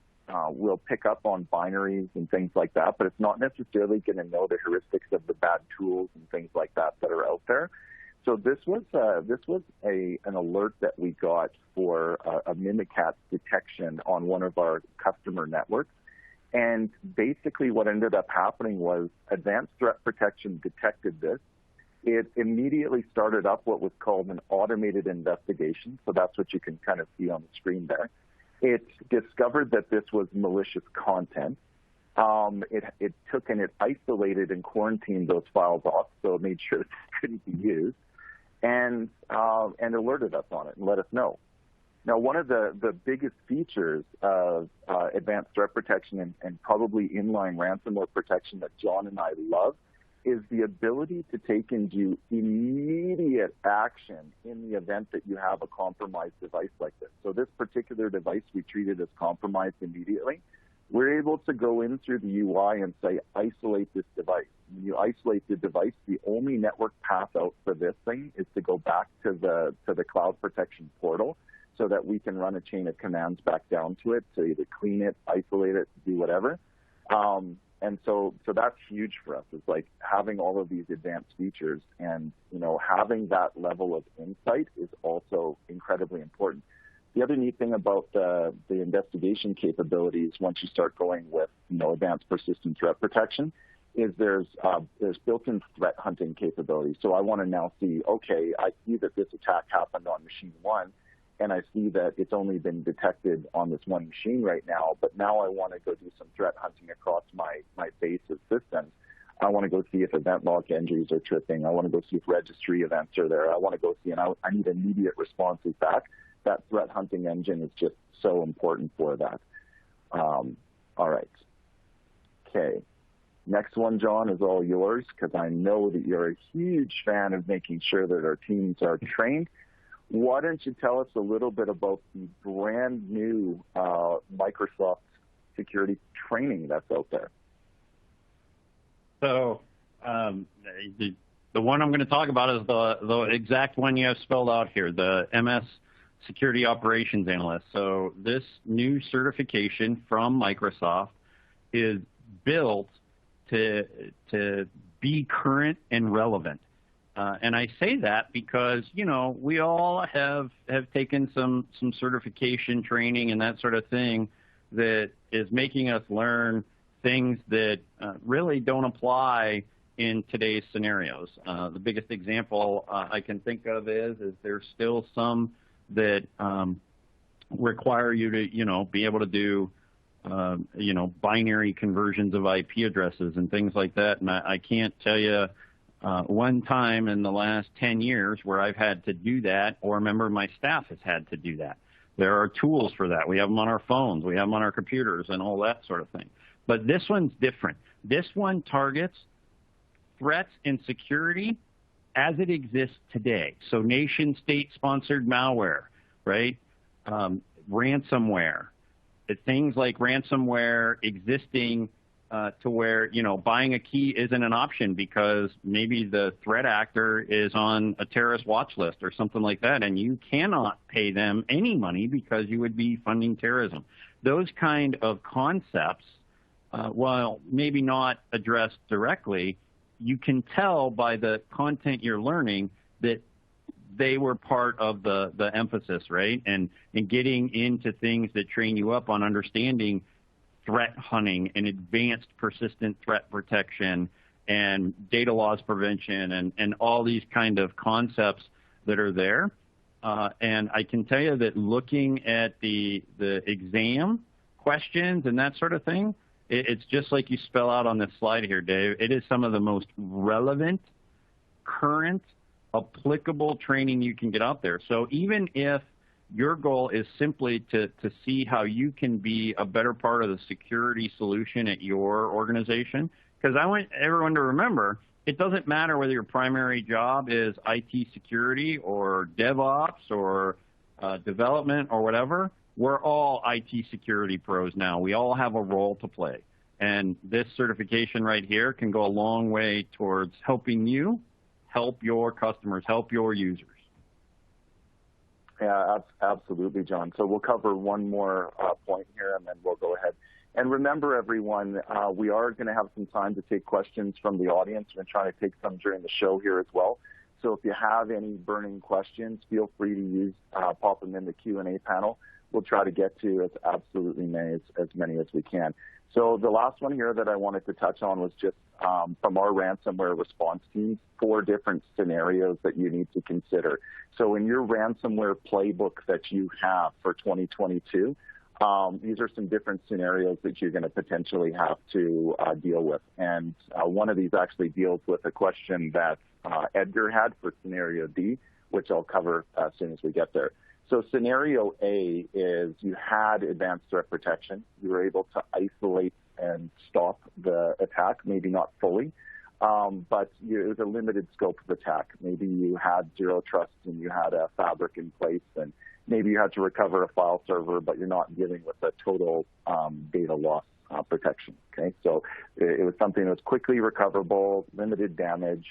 will pick up on binaries and things like that, but it's not necessarily going to know the heuristics of the bad tools and things like that are out there. So this was an alert that we got for a Mimikatz detection on one of our customer networks. And basically what ended up happening was Advanced Threat Protection detected this. It immediately started up what was called an automated investigation. So that's what you can kind of see on the screen there. It discovered that this was malicious content. It took and it isolated and quarantined those files off, so it made sure that they couldn't be used, and alerted us on it and let us know. Now, one of the biggest features of advanced threat protection and probably inline ransomware protection that John and I love is the ability to take and do immediate action in the event that you have a compromised device like this. So this particular device we treated as compromised immediately. We're able to go in through the UI and say, isolate this device. When you isolate the device, the only network path out for this thing is to go back to the cloud protection portal so that we can run a chain of commands back down to it to either clean it, isolate it, do whatever. And so that's huge for us. It's like having all of these advanced features and, having that level of insight is also incredibly important. The other neat thing about the investigation capabilities once you start going with, advanced persistent threat protection is there's built-in threat hunting capabilities. So I want to now see, okay, I see that this attack happened on machine 1, and I see that it's only been detected on this one machine right now, but now I want to go do some threat hunting across my base of systems. I want to go see if event log entries are tripping. I want to go see if registry events are there. I want to go see, and I need immediate responses back. That threat hunting engine is just so important for that. All right. Okay. Next one, John, is all yours because I know that you're a huge fan of making sure that our teams are trained. Why don't you tell us a little bit about the brand new Microsoft security training that's out there? So the one I'm going to talk about is the exact one you have spelled out here, the MS Security Operations Analyst. So this new certification from Microsoft is built to be current and relevant. And I say that because, we all have taken some certification training and that sort of thing that is making us learn things that really don't apply in today's scenarios. The biggest example I can think of is there's still some that require you to, be able to do, binary conversions of IP addresses and things like that. And I can't tell you one time in the last 10 years where I've had to do that or a member of my staff has had to do that. There are tools for that. We have them on our phones. We have them on our computers and all that sort of thing. But this one's different. This one targets threats and security as it exists today. So nation-state-sponsored malware, right? Ransomware. Things like ransomware existing to where, buying a key isn't an option because maybe the threat actor is on a terrorist watch list or something like that, and you cannot pay them any money because you would be funding terrorism. Those kind of concepts, while maybe not addressed directly, you can tell by the content you're learning that they were part of the emphasis, right? And getting into things that train you up on understanding threat hunting and advanced persistent threat protection and data loss prevention and all these kind of concepts that are there. And I can tell you that looking at the exam questions and that sort of thing, it's just like you spell out on this slide here, Dave. It is some of the most relevant, current, applicable training you can get out there. So even if Your goal is simply to see how you can be a better part of the security solution at your organization. Because I want everyone to remember, it doesn't matter whether your primary job is IT security or DevOps or development or whatever. We're all IT security pros now. We all have a role to play. And this certification right here can go a long way towards helping you help your customers, help your users. Yeah, absolutely, John. So we'll cover one more point here, and then we'll go ahead. And remember, everyone, we are going to have some time to take questions from the audience. We're going to try to take some during the show here as well. So if you have any burning questions, feel free to use pop them in the Q&A panel. We'll try to get to as many as we can. So the last one here that I wanted to touch on was just from our ransomware response team, 4 different scenarios that you need to consider. So in your ransomware playbook that you have for 2022, these are some different scenarios that you're going to potentially have to deal with. And one of these actually deals with a question that Edgar had for scenario D, which I'll cover as soon as we get there. So scenario A is you had advanced threat protection. You were able to isolate and stop the attack, maybe not fully, but it was a limited scope of attack. Maybe you had zero trust and you had a fabric in place, and maybe you had to recover a file server, but you're not dealing with a total data loss protection. Okay, so it was something that was quickly recoverable, limited damage.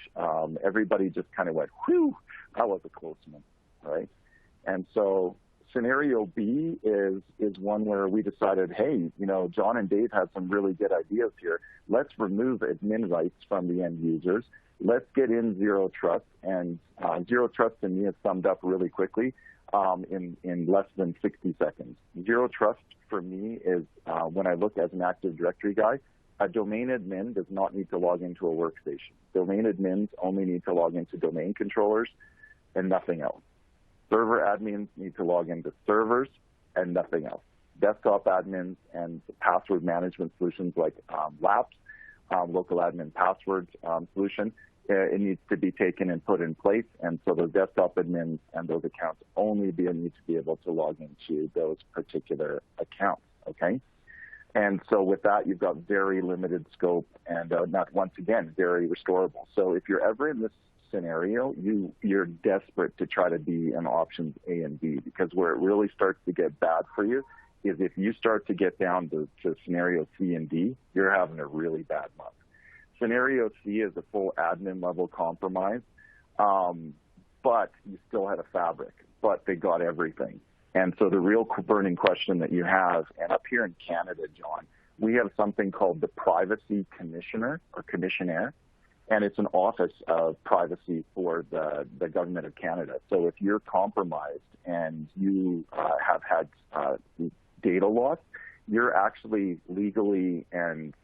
Everybody just kind of went, whew, that was a close one, right? And so scenario B is one where we decided, hey, John and Dave had some really good ideas here. Let's remove admin rights from the end users. Let's get in zero trust. And zero trust to me is summed up really quickly in less than 60 seconds. Zero trust for me is when I look as an Active Directory guy, a domain admin does not need to log into a workstation. Domain admins only need to log into domain controllers and nothing else. Server admins need to log into servers and nothing else. Desktop admins and password management solutions like LAPS, local admin password solution, it needs to be taken and put in place. And so those desktop admins and those accounts only need to be able to log into those particular accounts, okay? And so with that, you've got very limited scope and not, once again, very restorable. So if you're ever in this scenario, you're desperate to try to be in options A and B, because where it really starts to get bad for you is if you start to get down to scenario C and D, you're having a really bad month. Scenario C is a full admin level compromise, but you still had a fabric, but they got everything. And so the real burning question that you have, and up here in Canada, John, we have something called the Privacy Commissioner or Commissionaire, and it's an office of privacy for the government of Canada. So if you're compromised and you have had data loss, you're actually legally and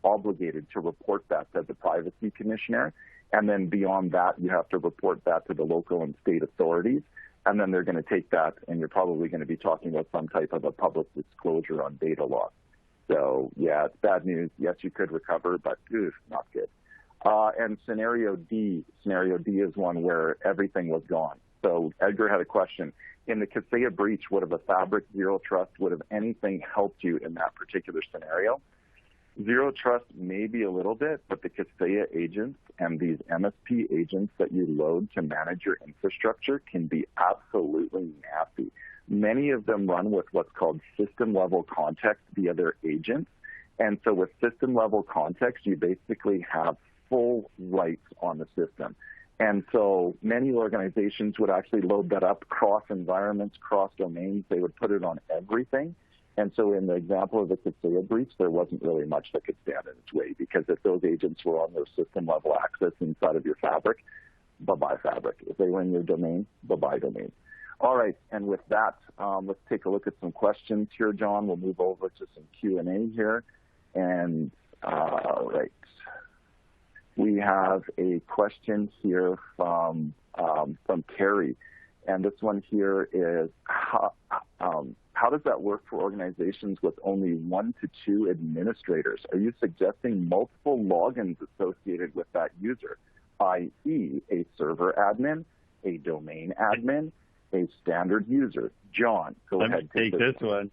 obligated to report that to the Privacy Commissioner. And then beyond that, you have to report that to the local and state authorities. And then they're going to take that, and you're probably going to be talking about some type of a public disclosure on data loss. So, yeah, it's bad news. Yes, you could recover, but not good. And scenario D is one where everything was gone. So Edgar had a question. In the Kaseya breach, would have a fabric, zero trust, would have anything helped you in that particular scenario? Zero trust maybe a little bit, but the Kaseya agents and these MSP agents that you load to manage your infrastructure can be absolutely nasty. Many of them run with what's called system-level context via their agents. And so with system-level context, you basically have full rights on the system. And so many organizations would actually load that up cross environments, cross domains. They would put it on everything. And so in the example of the Kaseya breach, there wasn't really much that could stand in its way, because if those agents were on their system level access inside of your fabric, bye-bye fabric. If they were in your domain, bye-bye domain. All right, and with that, let's take a look at some questions here, John. We'll move over to some Q&A here. And right. We have a question here from Carrie, and this one here is how does that work for organizations with only 1 to 2 administrators? Are you suggesting multiple logins associated with that user, i.e. a server admin, a domain admin, a standard user. John, go ahead. Let me take this one.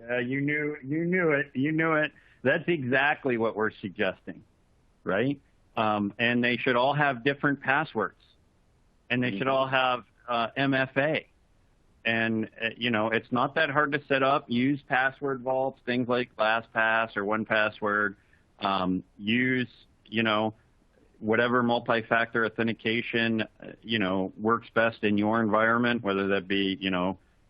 Yeah, you knew it. That's exactly what we're suggesting, right? And they should all have different passwords, and they should all have MFA. And, it's not that hard to set up. Use password vaults, things like LastPass or 1Password. Use, whatever multi-factor authentication, works best in your environment, whether that be,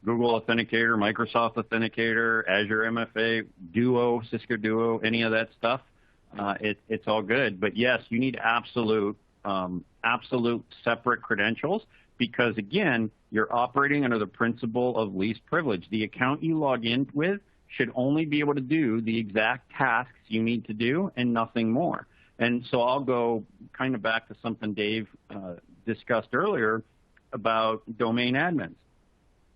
Google Authenticator, Microsoft Authenticator, Azure MFA, Duo, Cisco Duo, any of that stuff. It's all good. But yes, you need absolute separate credentials because, again, you're operating under the principle of least privilege. The account you log in with should only be able to do the exact tasks you need to do and nothing more. And so I'll go kind of back to something Dave discussed earlier about domain admins.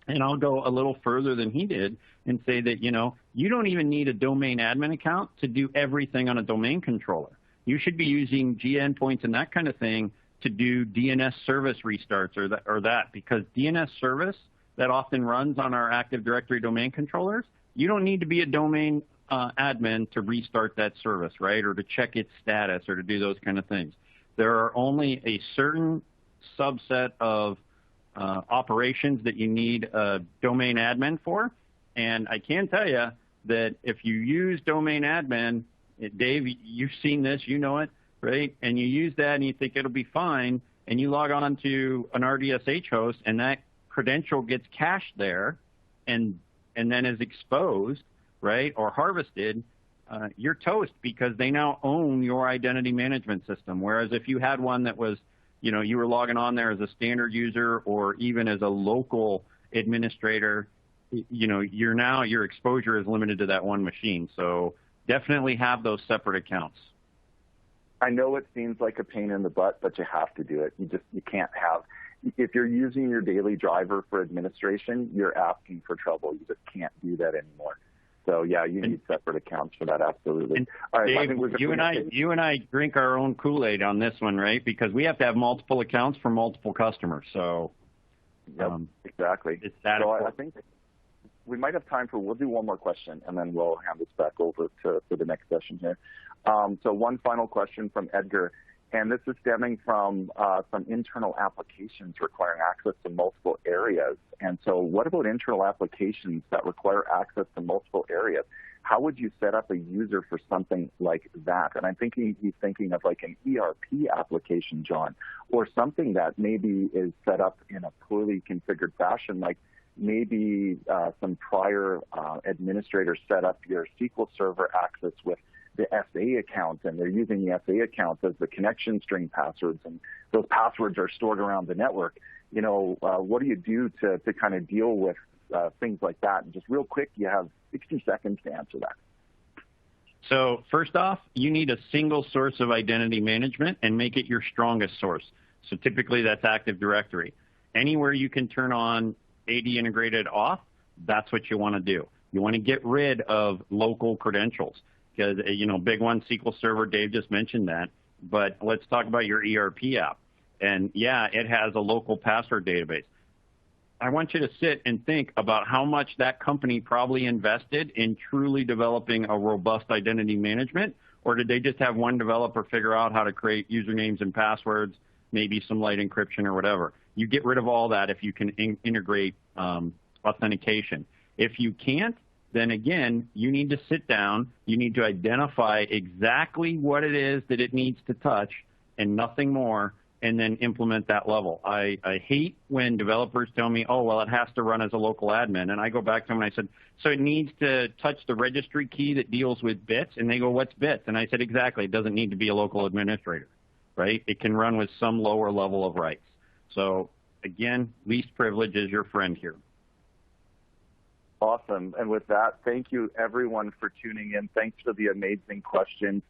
And I'll go a little further than he did and say that, you don't even need a domain admin account to do everything on a domain controller. You should be using G endpoints and that kind of thing to do DNS service restarts or that because DNS service that often runs on our Active Directory domain controllers, you don't need to be a domain admin to restart that service, right, or to check its status or to do those kind of things. There are only a certain subset of operations that you need a domain admin for, and I can tell you that if you use domain admin, Dave, you've seen this, you know it, right, and you use that and you think it'll be fine, and you log on to an RDSH host and that credential gets cached there and then is exposed, right, or harvested, you're toast because they now own your identity management system. Whereas if you had one that was, you were logging on there as a standard user or even as a local administrator, your exposure is limited to that one machine. So definitely have those separate accounts. I know it seems like a pain in the butt, but you have to do it. You can't have. If you're using your daily driver for administration, you're asking for trouble. You just can't do that anymore. So yeah, you need separate accounts for that. Absolutely. All right, Dave, you and I drink our own Kool-Aid on this one, right? Because we have to have multiple accounts for multiple customers. So exactly. It's that so important. I think we might have time we'll do one more question and then we'll hand this back over for the next session here. So one final question from Edgar. And this is stemming from some internal applications requiring access to multiple areas. And so what about internal applications that require access to multiple areas? How would you set up a user for something like that? And I'm thinking he's thinking of like an ERP application, John, or something that maybe is set up in a poorly configured fashion, like maybe some prior administrators set up your SQL Server access with the SA account, and they're using the SA account as the connection string passwords, and those passwords are stored around the network. What do you do to kind of deal with things like that? And just real quick, you have 60 seconds to answer that. So first off, you need a single source of identity management and make it your strongest source. So typically that's Active Directory. Anywhere you can turn on AD integrated off, that's what you want to do. You want to get rid of local credentials. Because, big one, SQL Server, Dave just mentioned that. But let's talk about your ERP app. And, yeah, it has a local password database. I want you to sit and think about how much that company probably invested in truly developing a robust identity management, or did they just have one developer figure out how to create usernames and passwords, maybe some light encryption or whatever. You get rid of all that if you can integrate authentication. If you can't, then again, you need to sit down, you need to identify exactly what it is that it needs to touch and nothing more, and then implement that level. I hate when developers tell me, oh, well, it has to run as a local admin. And I go back to them and I said, so it needs to touch the registry key that deals with bits? And they go, what's bits? And I said, exactly, it doesn't need to be a local administrator, right? It can run with some lower level of rights. So again, least privilege is your friend here. Awesome. And with that, thank you, everyone, for tuning in. Thanks for the amazing questions.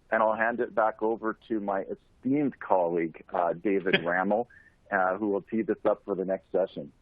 And I'll hand it back over to my esteemed colleague, David Rammel, who will tee this up for the next session.